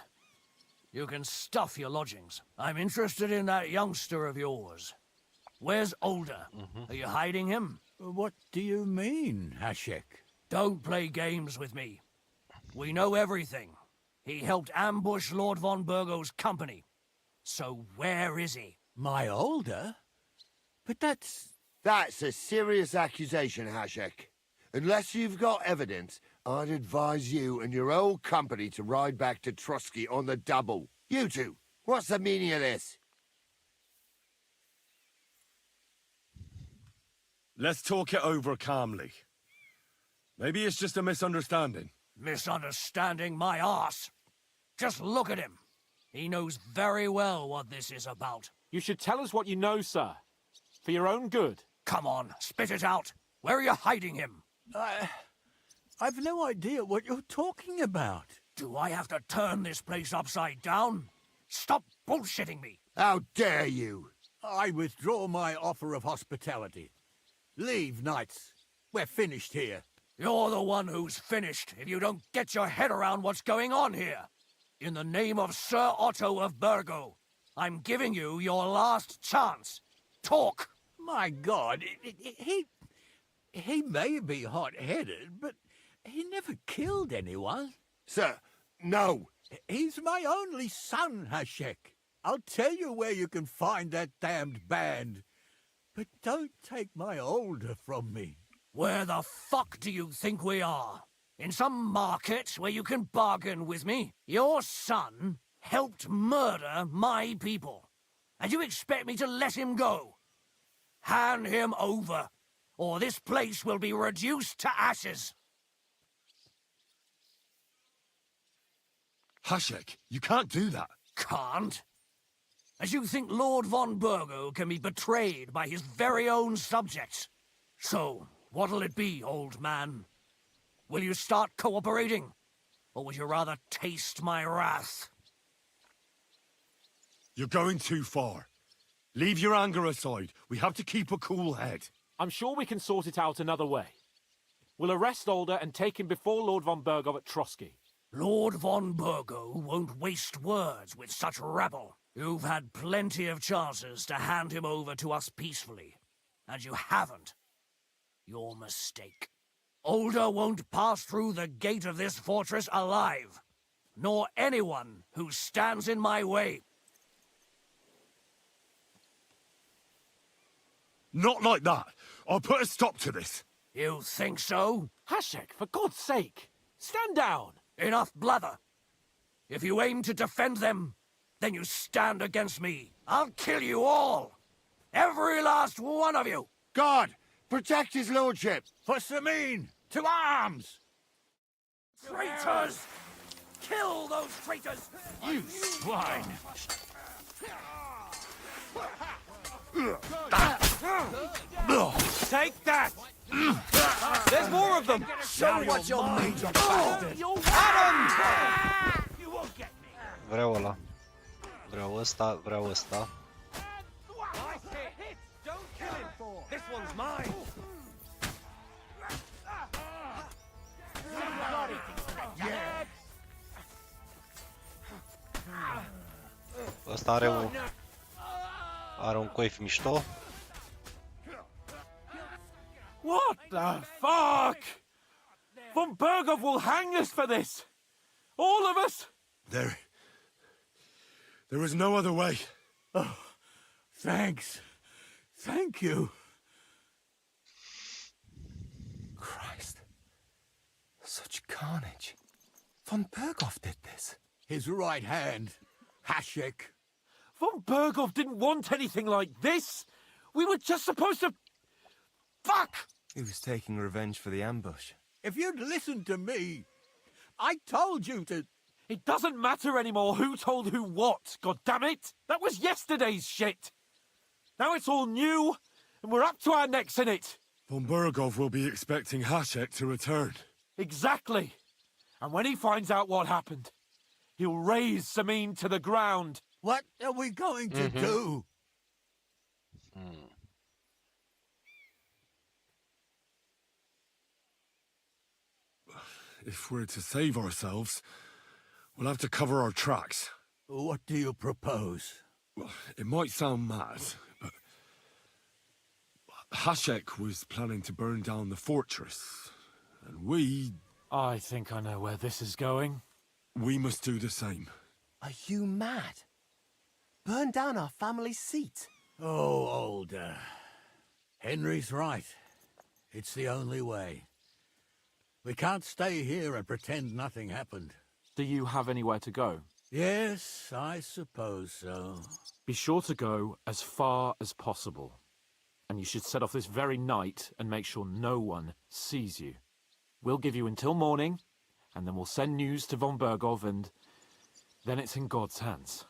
[SPEAKER 6] You can stuff your lodgings. I'm interested in that youngster of yours. Where's Older? Are you hiding him?
[SPEAKER 4] What do you mean, Hashek?
[SPEAKER 6] Don't play games with me. We know everything. He helped ambush Lord von Burgo's company. So where is he?
[SPEAKER 4] My Older? But that's...
[SPEAKER 15] That's a serious accusation, Hashek. Unless you've got evidence, I'd advise you and your old company to ride back to Trotsky on the double. You two, what's the meaning of this?
[SPEAKER 14] Let's talk it over calmly. Maybe it's just a misunderstanding.
[SPEAKER 6] Misunderstanding my arse. Just look at him. He knows very well what this is about.
[SPEAKER 8] You should tell us what you know, sir. For your own good.
[SPEAKER 6] Come on, spit it out. Where are you hiding him?
[SPEAKER 4] I've no idea what you're talking about.
[SPEAKER 6] Do I have to turn this place upside down? Stop bullshitting me.
[SPEAKER 15] How dare you?
[SPEAKER 4] I withdraw my offer of hospitality. Leave, knights. We're finished here.
[SPEAKER 6] You're the one who's finished if you don't get your head around what's going on here. In the name of Sir Otto of Burgo, I'm giving you your last chance. Talk!
[SPEAKER 4] My God, he may be hot-headed, but he never killed anyone.
[SPEAKER 15] Sir, no.
[SPEAKER 4] He's my only son, Hashek. I'll tell you where you can find that damned band. But don't take my Older from me.
[SPEAKER 6] Where the fuck do you think we are? In some market where you can bargain with me? Your son helped murder my people. And you expect me to let him go? Hand him over, or this place will be reduced to ashes.
[SPEAKER 14] Hashek, you can't do that.
[SPEAKER 6] Can't? As you think Lord von Burgo can be betrayed by his very own subjects. So, what'll it be, old man? Will you start cooperating? Or would you rather taste my wrath?
[SPEAKER 14] You're going too far. Leave your anger aside. We have to keep a cool head.
[SPEAKER 8] I'm sure we can sort it out another way. We'll arrest Older and take him before Lord von Burgo at Trotsky.
[SPEAKER 6] Lord von Burgo won't waste words with such rabble. You've had plenty of chances to hand him over to us peacefully, and you haven't. Your mistake. Older won't pass through the gate of this fortress alive, nor anyone who stands in my way.
[SPEAKER 14] Not like that. I'll put a stop to this.
[SPEAKER 6] You think so?
[SPEAKER 8] Hashek, for God's sake, stand down.
[SPEAKER 6] Enough blather. If you aim to defend them, then you stand against me. I'll kill you all. Every last one of you.
[SPEAKER 15] God, protect his lordship.
[SPEAKER 4] For Samin, to arms!
[SPEAKER 6] Traitors! Kill those traitors!
[SPEAKER 4] You swine!
[SPEAKER 5] Take that! There's more of them!
[SPEAKER 4] Show me what you're made of, bastard!
[SPEAKER 5] You won't get me!
[SPEAKER 1] Vreau ăla. Vreau ăsta, vreau ăsta.
[SPEAKER 5] Don't kill him! This one's mine!
[SPEAKER 1] Ăsta are un coif mișto.
[SPEAKER 8] What the fuck? Von Burgo will hang us for this! All of us!
[SPEAKER 14] There was no other way.
[SPEAKER 4] Oh, thanks. Thank you.
[SPEAKER 10] Christ. Such carnage. Von Burgo did this.
[SPEAKER 4] His right hand, Hashek.
[SPEAKER 8] Von Burgo didn't want anything like this! We were just supposed to... Fuck!
[SPEAKER 10] He was taking revenge for the ambush.
[SPEAKER 4] If you'd listened to me, I told you to...
[SPEAKER 8] It doesn't matter anymore who told who what, goddammit! That was yesterday's shit! Now it's all new, and we're up to our necks in it!
[SPEAKER 14] Von Burgov will be expecting Hashek to return.
[SPEAKER 8] Exactly! And when he finds out what happened, he'll raise Samin to the ground.
[SPEAKER 4] What are we going to do?
[SPEAKER 14] If we're to save ourselves, we'll have to cover our tracks.
[SPEAKER 4] What do you propose?
[SPEAKER 14] Well, it might sound mad, but Hashek was planning to burn down the fortress, and we
[SPEAKER 8] I think I know where this is going.
[SPEAKER 14] We must do the same.
[SPEAKER 10] Are you mad? Burn down our family seat?
[SPEAKER 4] Oh, Older. Henry's right. It's the only way. We can't stay here and pretend nothing happened.
[SPEAKER 8] Do you have anywhere to go?
[SPEAKER 4] Yes, I suppose so.
[SPEAKER 8] Be sure to go as far as possible. And you should set off this very night and make sure no one sees you. We'll give you until morning, and then we'll send news to von Burgov, and then it's in God's hands.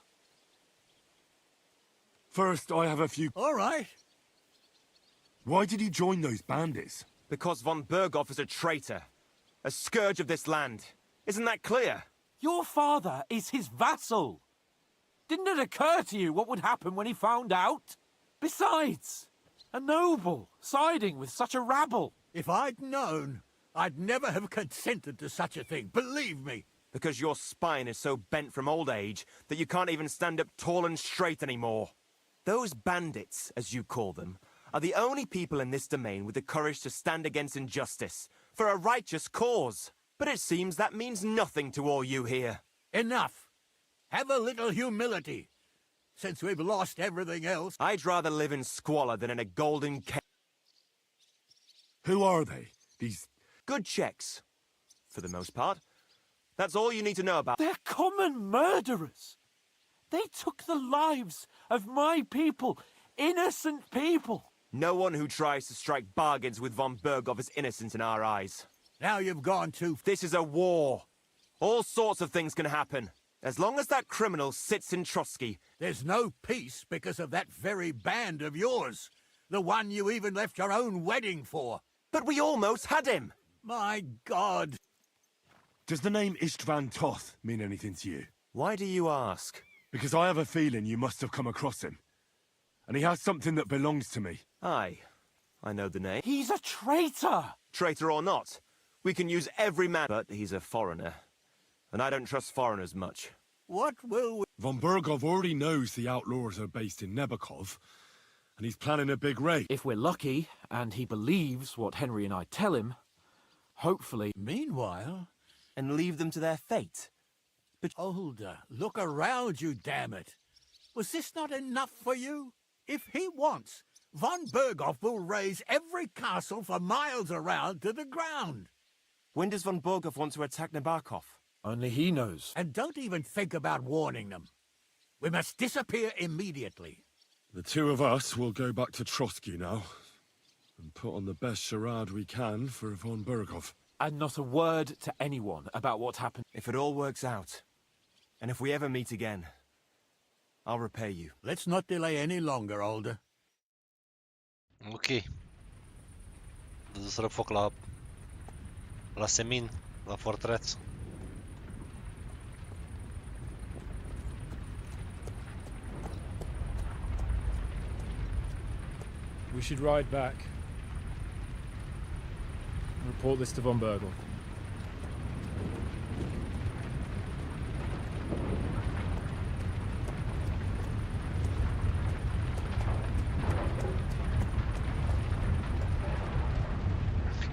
[SPEAKER 14] First, I have a few...
[SPEAKER 4] All right.
[SPEAKER 14] Why did he join those bandits?
[SPEAKER 16] Because von Burgov is a traitor. A scourge of this land. Isn't that clear?
[SPEAKER 8] Your father is his vassal. Didn't it occur to you what would happen when he found out? Besides, a noble siding with such a rabble.
[SPEAKER 4] If I'd known, I'd never have consented to such a thing, believe me.
[SPEAKER 16] Because your spine is so bent from old age that you can't even stand up tall and straight anymore. Those bandits, as you call them, are the only people in this domain with the courage to stand against injustice, for a righteous cause. But it seems that means nothing to all you here.
[SPEAKER 4] Enough. Have a little humility. Since we've lost everything else...
[SPEAKER 16] I'd rather live in squalor than in a golden cage.
[SPEAKER 14] Who are they? These...
[SPEAKER 16] Good checks. For the most part. That's all you need to know about.
[SPEAKER 8] They're common murderers. They took the lives of my people. Innocent people.
[SPEAKER 16] No one who tries to strike bargains with von Burgov is innocent in our eyes.
[SPEAKER 4] Now you've gone too...
[SPEAKER 16] This is a war. All sorts of things can happen. As long as that criminal sits in Trotsky.
[SPEAKER 4] There's no peace because of that very band of yours. The one you even left your own wedding for.
[SPEAKER 16] But we almost had him.
[SPEAKER 4] My God.
[SPEAKER 14] Does the name Istvan Toth mean anything to you?
[SPEAKER 16] Why do you ask?
[SPEAKER 14] Because I have a feeling you must have come across him. And he has something that belongs to me.
[SPEAKER 16] Aye. I know the name.
[SPEAKER 8] He's a traitor!
[SPEAKER 16] Traitor or not, we can use every man, but he's a foreigner. And I don't trust foreigners much.
[SPEAKER 4] What will we...
[SPEAKER 14] Von Burgov already knows the outlaws are based in Nebakov, and he's planning a big raid.
[SPEAKER 8] If we're lucky, and he believes what Henry and I tell him, hopefully...
[SPEAKER 4] Meanwhile...
[SPEAKER 16] And leave them to their fate.
[SPEAKER 4] But Older, look around you, damn it. Was this not enough for you? If he wants, von Burgov will raise every castle for miles around to the ground.
[SPEAKER 16] When does von Burgov want to attack Nebakov?
[SPEAKER 8] Only he knows.
[SPEAKER 4] And don't even think about warning them. We must disappear immediately.
[SPEAKER 14] The two of us will go back to Trotsky now, and put on the best charade we can for von Burgov.
[SPEAKER 8] And not a word to anyone about what happened.
[SPEAKER 16] If it all works out, and if we ever meet again, I'll repay you.
[SPEAKER 4] Let's not delay any longer, Older.
[SPEAKER 1] Ok. Să foc la semin, la fortreț.
[SPEAKER 17] We should ride back. Report this to von Burgov.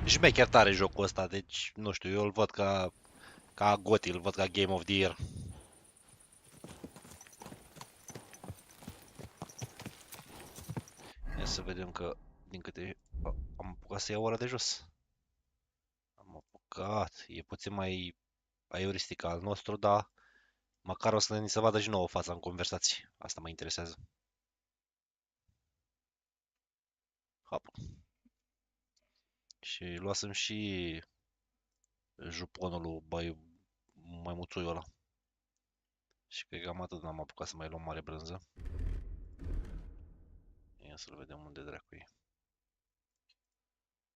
[SPEAKER 1] Șmecher tare jocul ăsta, deci nu știu, eu îl văd ca GOTY, îl văd ca Game of the Year. Ia să vedem că din câte am apucat să iau ora de jos. Am apucat, e puțin mai aiuristic al nostru, dar măcar o să ni se vadă și nouă fața în conversații. Asta mă interesează. Hop. Și luasem și juponul lui maimuțuiul ăla. Și cred că cam atât n-am apucat să mai luăm mare brânză. Ia să-l vedem unde dracu e.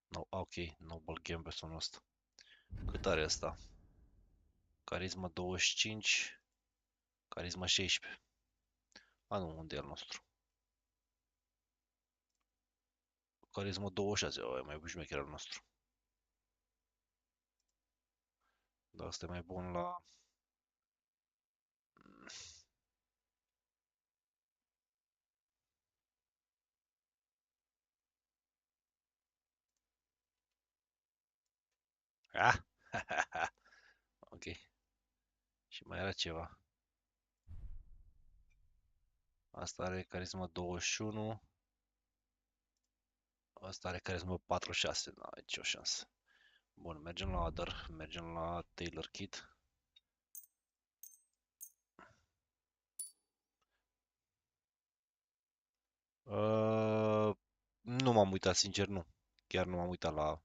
[SPEAKER 1] No, ok, Noble Game persoanul ăsta. Cât are ăsta? Carisma 25. Carisma 16. A, nu, unde e al nostru? Carisma 26. O, e mai bușmecher al nostru. Dar ăsta e mai bun la... Ah! Ok. Și mai era ceva. Asta are carisma 21. Asta are carisma 46. Nu ai nicio șansă. Bun, mergem la Other. Mergem la Tailor Kit. Nu m-am uitat, sincer, nu. Chiar nu m-am uitat la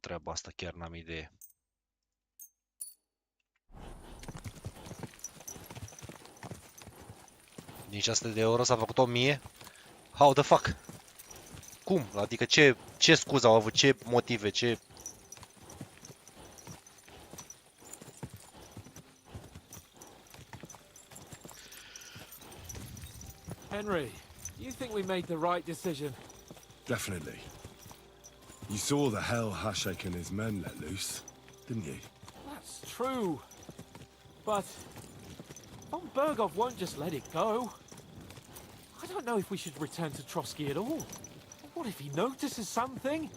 [SPEAKER 1] treaba asta, chiar n-am idee. Din 600 de euro s-a făcut 1000? How the fuck? Cum? Adică ce scuză au avut? Ce motive? Ce...
[SPEAKER 8] Henry, you think we made the right decision?
[SPEAKER 3] Definitely. You saw the hell Hashek and his men let loose, didn't you?
[SPEAKER 8] That's true. But Von Bergov won't just let it go. I don't know if we should return to Trotsky at all. What if he notices something?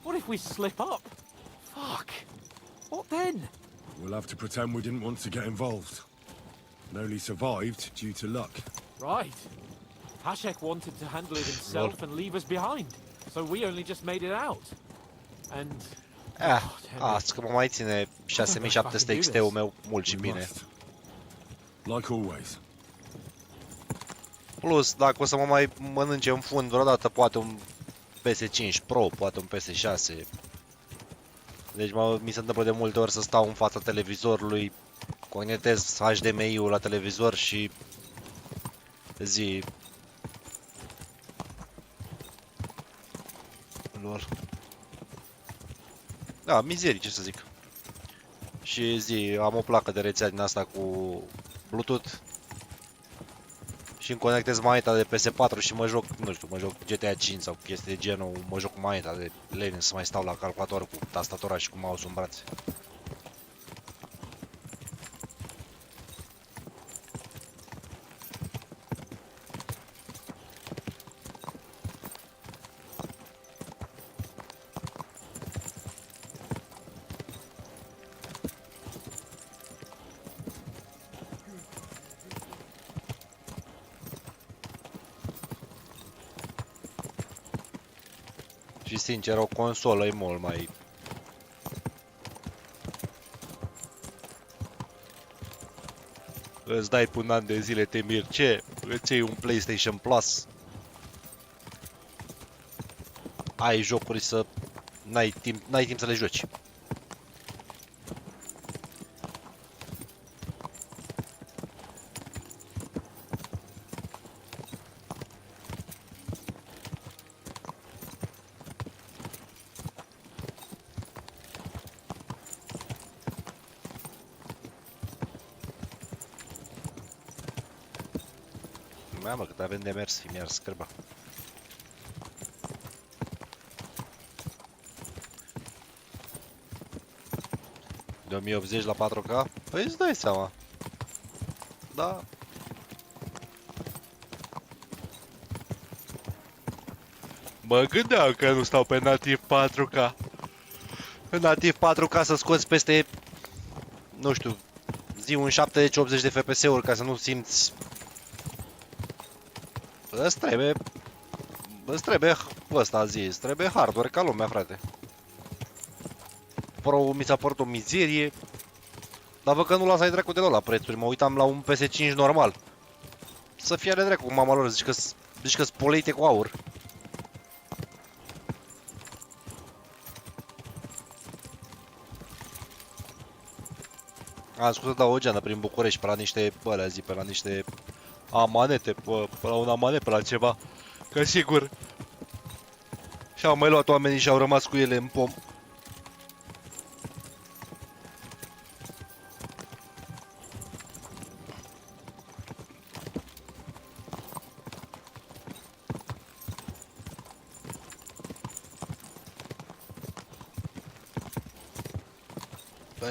[SPEAKER 8] What if we slip up? Fuck. What then?
[SPEAKER 3] We'll have to pretend we didn't want to get involved. And only survived due to luck.
[SPEAKER 8] Right. Hashek wanted to handle it himself and leave us behind. So we only just made it out. And...
[SPEAKER 1] Asta că mă mai ține 6700 XT-ul meu mult și bine.
[SPEAKER 3] Like always.
[SPEAKER 1] Plus, dacă o să mă mai mănânce în fund vreodată, poate un PS5 Pro, poate un PS6. Deci mi se întâmplă de multe ori să stau în fața televizorului, conectez HDMI-ul la televizor și zi... Lol. Da, mizerii, ce să zic. Și zi, am o placă de rețea din asta cu Bluetooth. Și îmi conectez maneta de PS4 și mă joc, nu știu, mă joc GTA 5 sau chestii de genul, mă joc cu maneta de lene să mai stau la calculator cu tastatura și cu mouse-ul în brațe. Și sincer, o consolă e mult mai... Îți dai pe un an de zile, te miri, ce? Îți iei un PlayStation Plus? Ai jocuri să... N-ai timp să le joci. Mamă, cât avem de mers, fi mers scârba. De 1080 la 4K? Păi îți dai seama. Da. Mă gândeam că nu stau pe nativ 4K. Pe nativ 4K să scoți peste... Nu știu... Zi un 70-80 de FPS-uri ca să nu simți... Îți trebuie ăsta zi, îți trebuie hardware ca lumea, frate. Pro mi s-a părut o mizerie. Dar văd că nu lasai dracu deloc la prețuri, mă uitam la un PS5 normal. Să fie de dracu cu mama lor, zici că spoleite cu aur. Am scos să dau o geană prin București, pe la niște, pe la niște amanete, pe la un amanet, pe la ceva. Că sigur. Și au mai luat oamenii și au rămas cu ele în pom.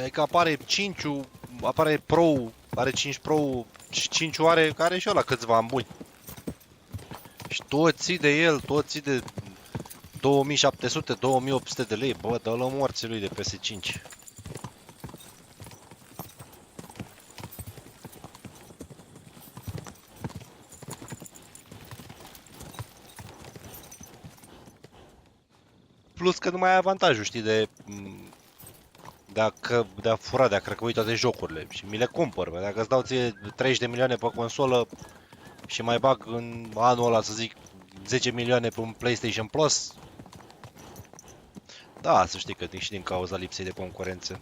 [SPEAKER 1] E că apare 5-ul, apare Pro, are 5 Pro și 5-ul are și ăla câțiva ani buni. Și tot ții de el, tot ții de 2700-2800 de lei, bă, dă-l în morții lui de PS5. Plus că nu mai ai avantajul, știi, de a fura, de a crăcăui toate jocurile. Și mi le cumpăr, bă. Dacă îți dau ție 30 de milioane pe consolă și mai bag în anul ăla, să zic, 10 milioane pe un PlayStation Plus. Da, să știi că și din cauza lipsei de concurență.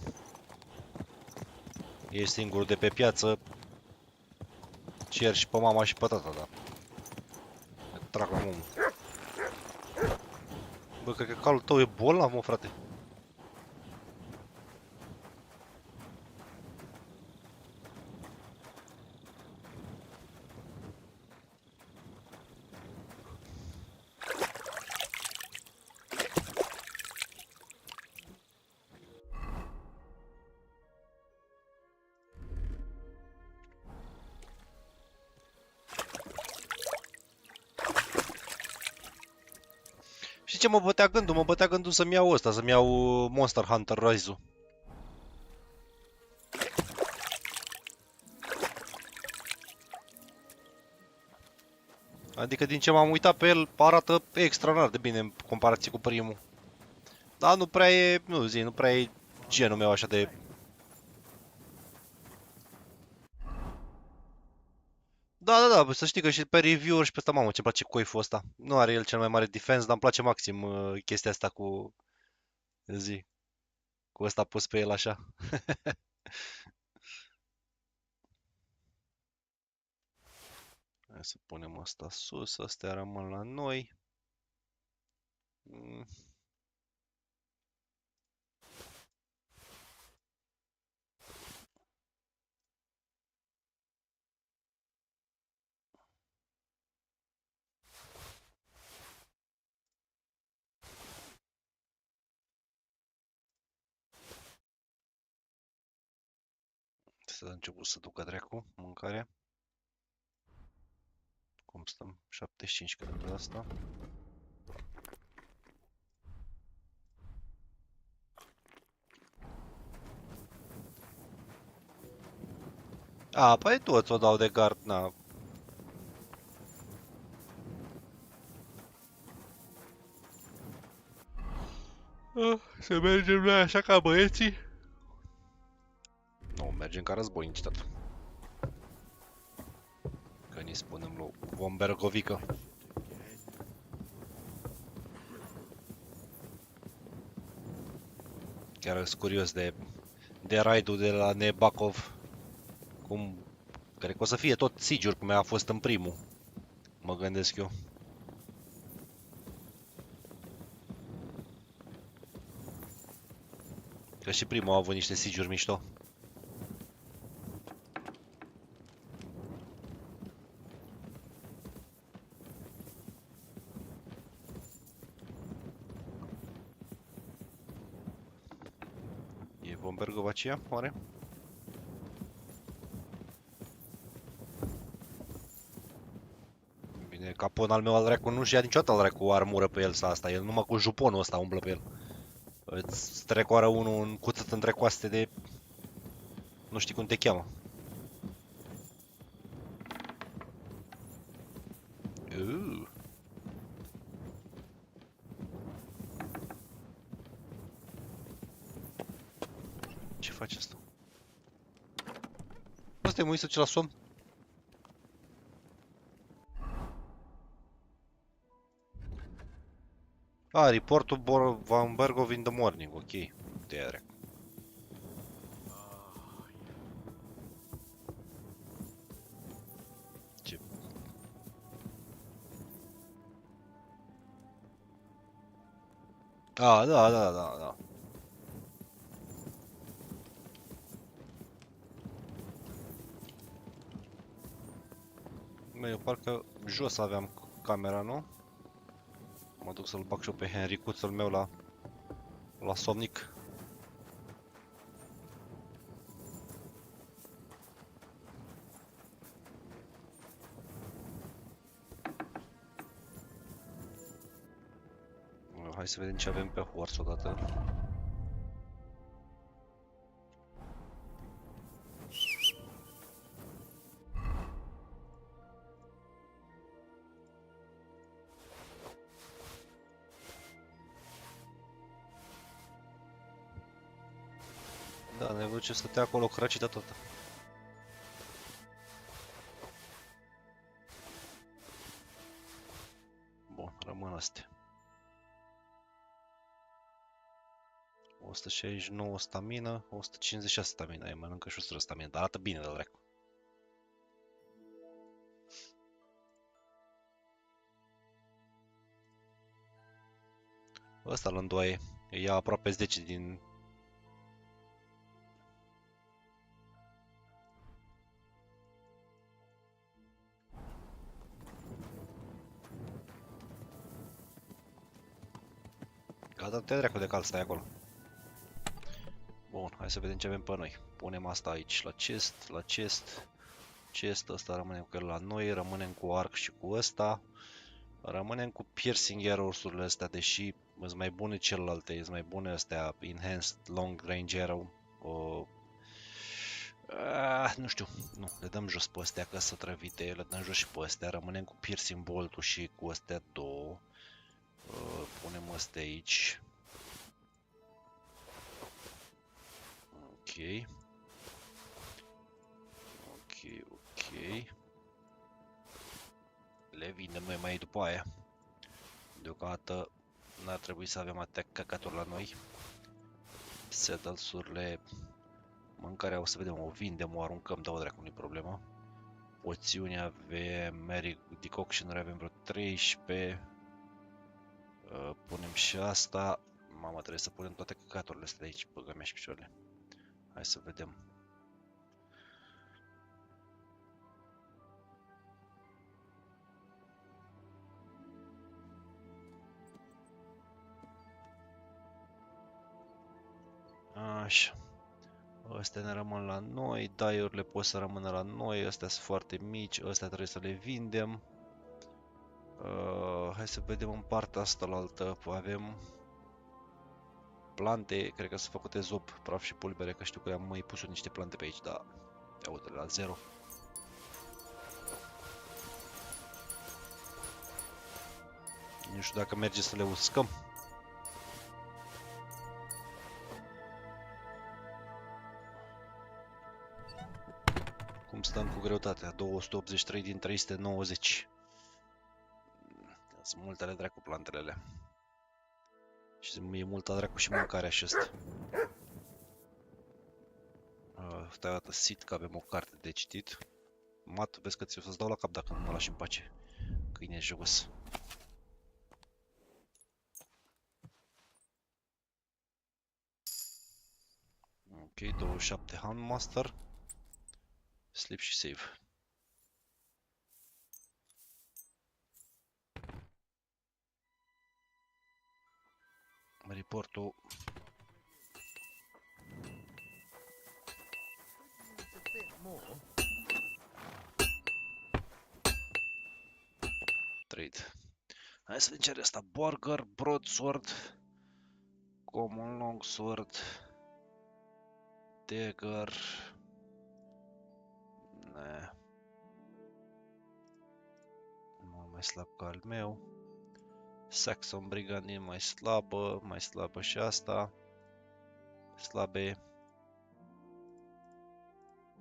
[SPEAKER 1] Ești singurul de pe piață. Cer și pe mama și pe tata, da. Trag la mumă. Bă, cred că calul tău e bolnav, mă, frate. Și ce mă bătea gândul? Mă bătea gândul să-mi iau ăsta, să-mi iau Monster Hunter Rise-ul. Adică din ce m-am uitat pe el, arată extraordinar de bine în comparație cu primul. Dar nu prea e, nu prea e genul meu așa de... Da, să știi că și pe review-uri și pe ăsta, mamă, ce-mi place coiful ăsta. Nu are el cel mai mare defense, dar îmi place maxim chestia asta cu... cu ăsta pus pe el așa. Hai să punem asta sus, astea rămân la noi. S-a început să ducă dracu mâncarea. Cum stăm? 75 cred de asta. A, păi toți o dau de gard, na. Să mergem noi așa ca băieții? Nu, mergem ca războinici, tată. Că ni spunem lui Von Bergovică. Chiar sunt curios de raid-ul de la Nebakov. Cum... Cred că o să fie tot siege-uri cum a fost în primul. Mă gândesc eu. Că și primul a avut niște siege-uri mișto. E Bombergov aceea, oare? Bine, capon al meu al dracu nu-și ia niciodată al dracu armură pe el sau asta. El numai cu juponul ăsta umblă pe el. Îți strecoară unul în cuțăt între coaste de... Nu știi cum te cheamă. Ce face asta? Asta e, mă uit să ce la somn. Ah, reportul Van Bergov in the morning, ok. De aia. Ah, da. Mă, eu parcă jos aveam camera, nu? Mă duc să-l bag și eu pe Henricuțul meu la somnic. Hai să vedem ce avem pe horse odată. Da, ne văd ce stătea acolo crăcită tot. Bun, rămân astea. 169 stamină, 156 stamină, e mănâncă și 100 stamină, dar arată bine de dracu. Ăsta îl îndoaie, îi ia aproape 10 din... Gata, te dracu de cal, stai acolo. Bun, hai să vedem ce avem pe noi. Punem asta aici la chest, chest, ăsta rămânem cu el la noi, rămânem cu arc și cu ăsta. Rămânem cu piercing arrows-urile astea, deși sunt mai bune celelalte, sunt mai bune astea enhanced long range arrow. Nu știu, nu, le dăm jos pe astea că să trăvite, le dăm jos și pe astea, rămânem cu piercing bolt-ul și cu astea două. Punem astea aici. Ok. Le vindem noi mai după aia. Deocamdată n-ar trebui să avem atâtea căcaturi la noi. Saddles-urile, mâncarea o să vedem, o vindem, o aruncăm, dau dracu, nu-i problemă. Poțiuni avem, Mary Decoction-uri avem vreo 13. Punem și asta. Mamă, trebuie să punem toate căcaturile astea de aici, băga mea și picioarele. Hai să vedem. Așa. Astea ne rămân la noi, die-urile pot să rămână la noi, astea sunt foarte mici, astea trebuie să le vindem. Hai să vedem în partea asta la altă, avem plante, cred că sunt făcute zop, praf și pulbere, că știu că am mai pus eu niște plante pe aici, dar ia uite la 0. Nu știu dacă merge să le uscăm. Cum stăm cu greutatea? 283 din 390. Sunt multele dracu plantele alea. Și e multă dracu și mâncarea și asta. Stai o dată, sit că avem o carte de citit. Mat, vezi că ți-o să-ți dau la cap dacă nu mă lași în pace. Câine jocos. Ok, 27 Handmaster. Sleep și save. Reportul. Trade. Hai să vedem ce are asta. Burger, broadsword, common longsword, dagger. Ne. Mai slab ca al meu. Saxon Brigandine mai slabă și asta. Slabe.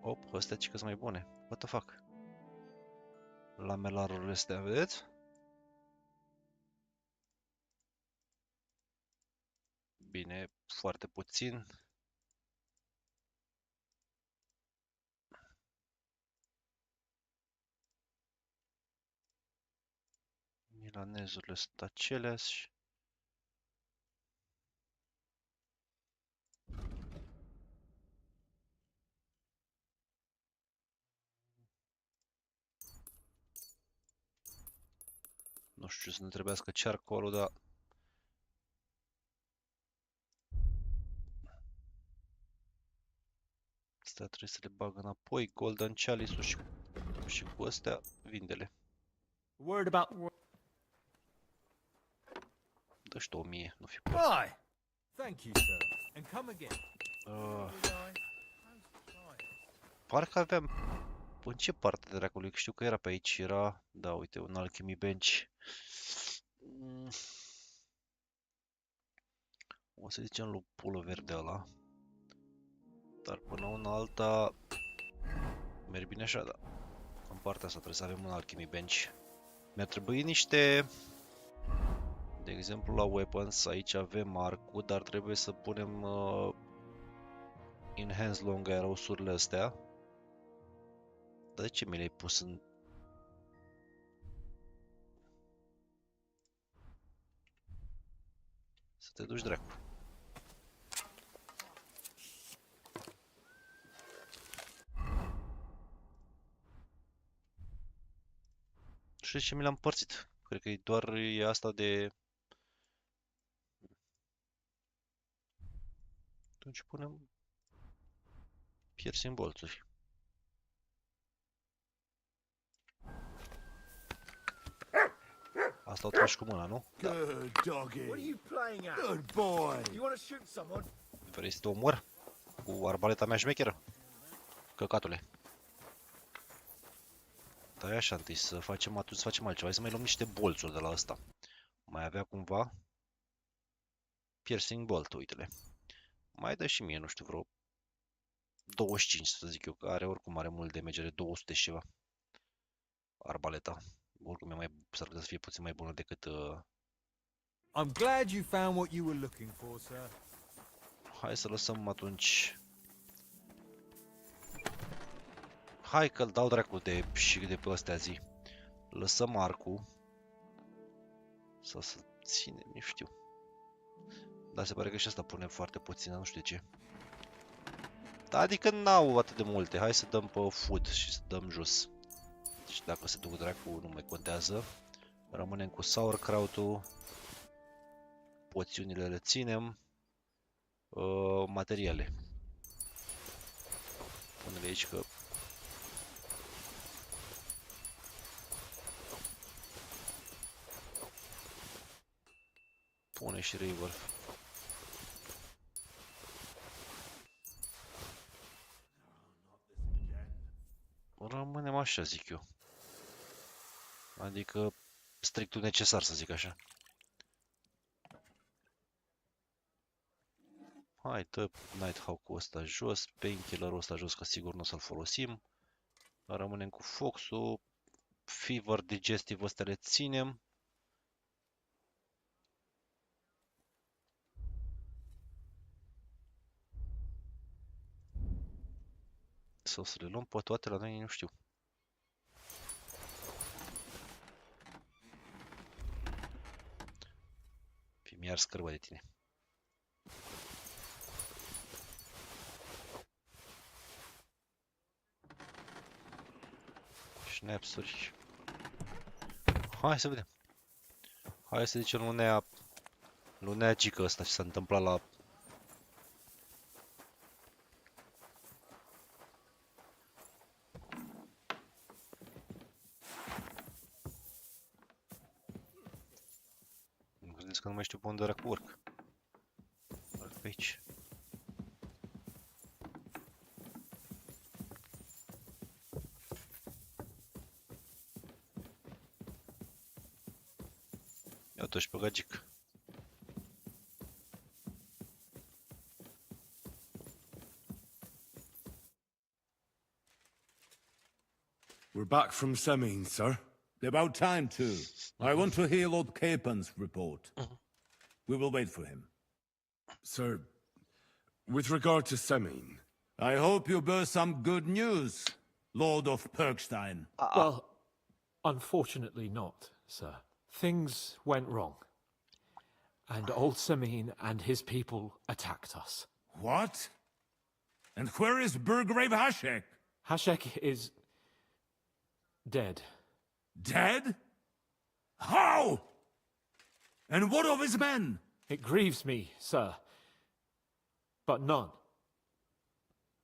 [SPEAKER 1] Op, astea cică sunt mai bune. What the fuck? Lamelarurile astea, vedeți? Bine, foarte puțin. Milanezurile sunt aceleași. Nu știu ce să ne trebuiască charcoal-ul, dar... Astea trebuie să le bag înapoi, golden chalice-ul și cu astea vindele.
[SPEAKER 6] Word about...
[SPEAKER 1] Dă-și 1000, nu fi
[SPEAKER 4] Right. Thank you, sir. And come again.
[SPEAKER 1] Parcă aveam... În ce parte de dracului? Știu că era pe aici, era... Da, uite, un alchemy bench. O să zicem lui pulă verde ăla. Dar până una alta... Merg bine așa, da. În partea asta trebuie să avem un alchemy bench. Mi-ar trebui niște... De exemplu, la weapons, aici avem arcul, dar trebuie să punem enhance long arrows-urile astea. Dar de ce mi le-ai pus în... Să te duci dracu. Și ce mi le-am împărțit? Cred că e doar e asta de... Atunci punem piercing bolțuri. Asta o tragi cu mâna, nu?
[SPEAKER 4] Good doggy. What are you playing at? Good boy. You want to shoot someone?
[SPEAKER 1] Vrei să te omor? Cu arbaleta mea șmecheră? Căcatule. Dar așa întâi să facem atunci, să facem altceva. Hai să mai luăm niște bolțuri de la ăsta. Mai avea cumva piercing bolt, uite-le. Mai dă și mie, nu știu, vreo 25, să zic eu, că oricum are mult damage, are 200 și ceva. Arbaleta. Oricum e mai, s-ar putea să fie puțin mai bună decât...
[SPEAKER 4] I'm glad you found what you were looking for, sir.
[SPEAKER 1] Hai să lăsăm atunci... Hai că-l dau dracu de și de pe astea zi. Lăsăm arcul. Sau să ținem, nu știu. Dar se pare că și asta pune foarte puțin, nu știu de ce. Da, adică n-au atât de multe. Hai să dăm pe food și să dăm jos. Deci dacă se duc dracu, nu mai contează. Rămânem cu sauerkraut-ul. Poțiunile le ținem. Materiale. Pune-le aici că... Pune și river. Rămânem așa, zic eu. Adică strictul necesar, să zic așa. Hai, dă Nighthawk-ul ăsta jos, Painkiller-ul ăsta jos, că sigur nu o să-l folosim. Rămânem cu Fox-ul. Fever, Digestive, ăsta le ținem. Sau să le luăm pe toate la noi, nu știu. Fi mi-ar scârbă de tine. Schnapsuri. Hai să vedem. Hai să zicem lunea gică ăsta ce s-a întâmplat la... Credeți că nu mai știu pe unde era cu urc. Urc pe aici. Ia-o și pe gagic.
[SPEAKER 3] We're back from Semin, sir.
[SPEAKER 11] About time, too. I want to hear Lord Capen's report. We will wait for him.
[SPEAKER 3] Sir, with regard to Semin...
[SPEAKER 11] I hope you bear some good news, Lord of Perkstein.
[SPEAKER 8] Well, unfortunately not, sir. Things went wrong. And old Samin and his people attacked us.
[SPEAKER 11] What? And where is Burgrave Hashek?
[SPEAKER 8] Hashek is... dead.
[SPEAKER 11] Dead? How? And what of his men?
[SPEAKER 8] It grieves me, sir. But none.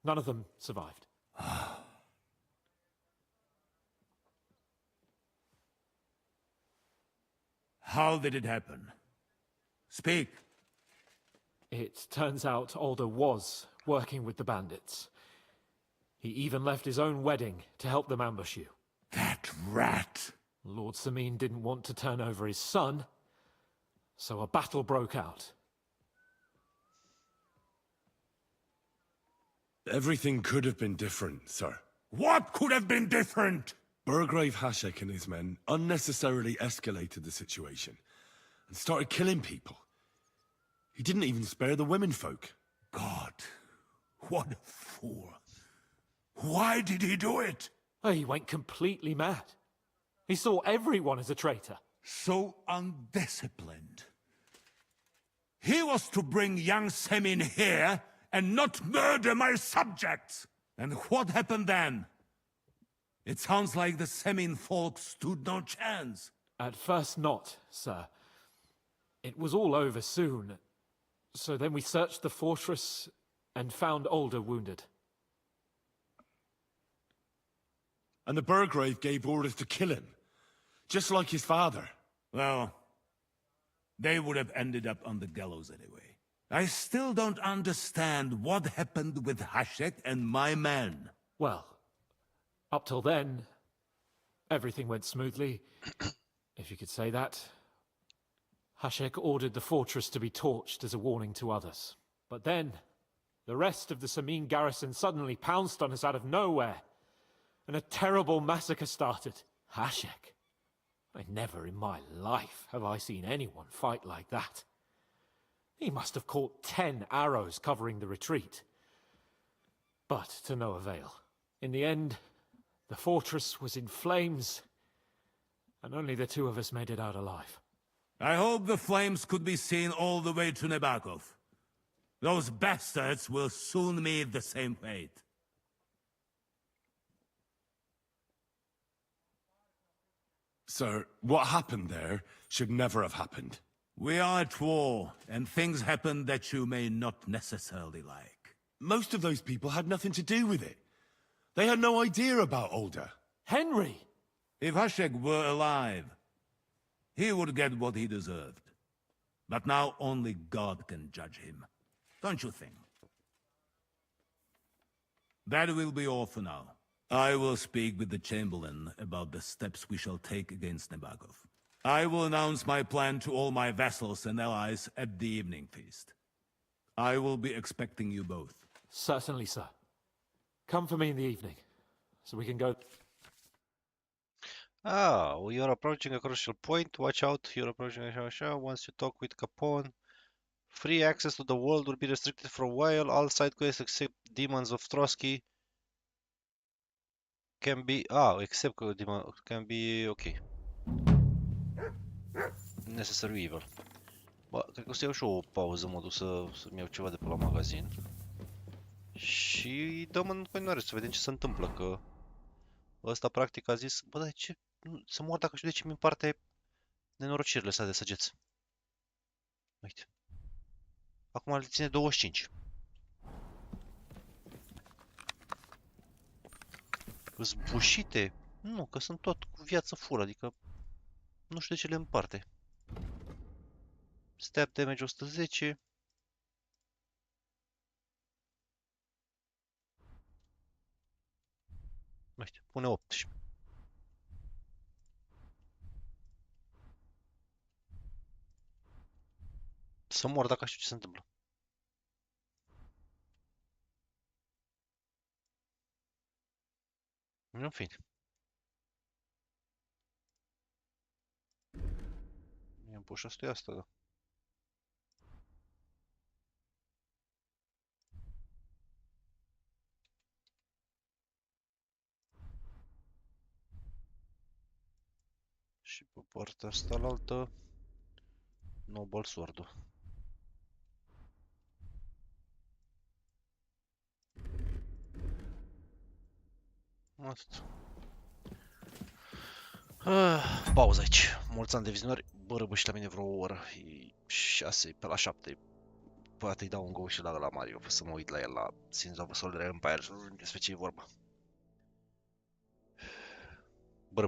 [SPEAKER 8] None of them survived.
[SPEAKER 11] How did it happen? Speak.
[SPEAKER 8] It turns out Alder was working with the bandits. He even left his own wedding to help them ambush you.
[SPEAKER 11] That rat!
[SPEAKER 8] Lord Samin didn't want to turn over his son, so a battle broke out.
[SPEAKER 3] Everything could have been different, sir.
[SPEAKER 11] What could have been different?
[SPEAKER 3] Burgrave Hashek and his men unnecessarily escalated the situation and started killing people. He didn't even spare the women folk.
[SPEAKER 11] God, what a fool. Why did he do it?
[SPEAKER 8] Oh, he went completely mad. He saw everyone as a traitor.
[SPEAKER 11] So undisciplined. He was to bring young Semin here and not murder my subjects. And what happened then? It sounds like the Semin folk stood no chance.
[SPEAKER 8] At first not, sir. It was all over soon. So then we searched the fortress and found Alder wounded.
[SPEAKER 3] And the Burgrave gave orders to kill him, just like his father.
[SPEAKER 11] Well, they would have ended up on the gallows anyway. I still don't understand what happened with Hashek and my men.
[SPEAKER 8] Well, up till then, everything went smoothly, if you could say that. Hashek ordered the fortress to be torched as a warning to others. But then, the rest of the Samin garrison suddenly pounced on us out of nowhere, and a terrible massacre started. Hashek. Never in my life have I seen anyone fight like that. He must have caught 10 arrows covering the retreat. But to no avail. In the end, the fortress was in flames, and only the two of us made it out alive.
[SPEAKER 11] I hope the flames could be seen all the way to Nebakov. Those bastards will soon meet the same fate.
[SPEAKER 3] Sir, what happened there should never have happened.
[SPEAKER 11] We are at war, and things happen that you may not necessarily like.
[SPEAKER 3] Most of those people had nothing to do with it. They had no idea about Alder.
[SPEAKER 8] Henry!
[SPEAKER 11] If Hashek were alive, he would get what he deserved. But now only God can judge him. Don't you think? That will be all for now. I will speak with the Chamberlain about the steps we shall take against Nebakov. I will announce my plan to all my vassals and allies at the evening feast. I will be expecting you both.
[SPEAKER 8] Certainly, sir. Come for me in the evening, so we can go...
[SPEAKER 1] Oh, you're approaching a crucial point. Watch out, you're approaching a once you talk with Capone. Free access to the world will be restricted for a while. All side quests except Demons of Trotsky can be... except can be... ok. Necessary evil. Bă, cred că o să iau și o pauză, mă duc să-mi iau ceva de pe la magazin. Și dăm în continuare să vedem ce se întâmplă, că ăsta practic a zis, bă, dar ce... Să mor dacă știu de ce mi împarte nenorocirile astea de săgeți. Uite. Acum le ține 25. Zbușite? Nu, că sunt tot cu viață full, adică nu știu de ce le împarte. Stab damage 110. Uite, pune 18. Să mor dacă știu ce se întâmplă. În fine. Mi-am pus asta, da. Și pe partea asta la altă Noble Sword-ul. Atât. Pauză aici. Mulți ani de vizionari. Bă, răbăși la mine vreo oră. E 6, pe la 7. Poate îi dau un go și la Mario, să mă uit la el la Sins of a Soldier Empire, despre ce e vorba. Bă,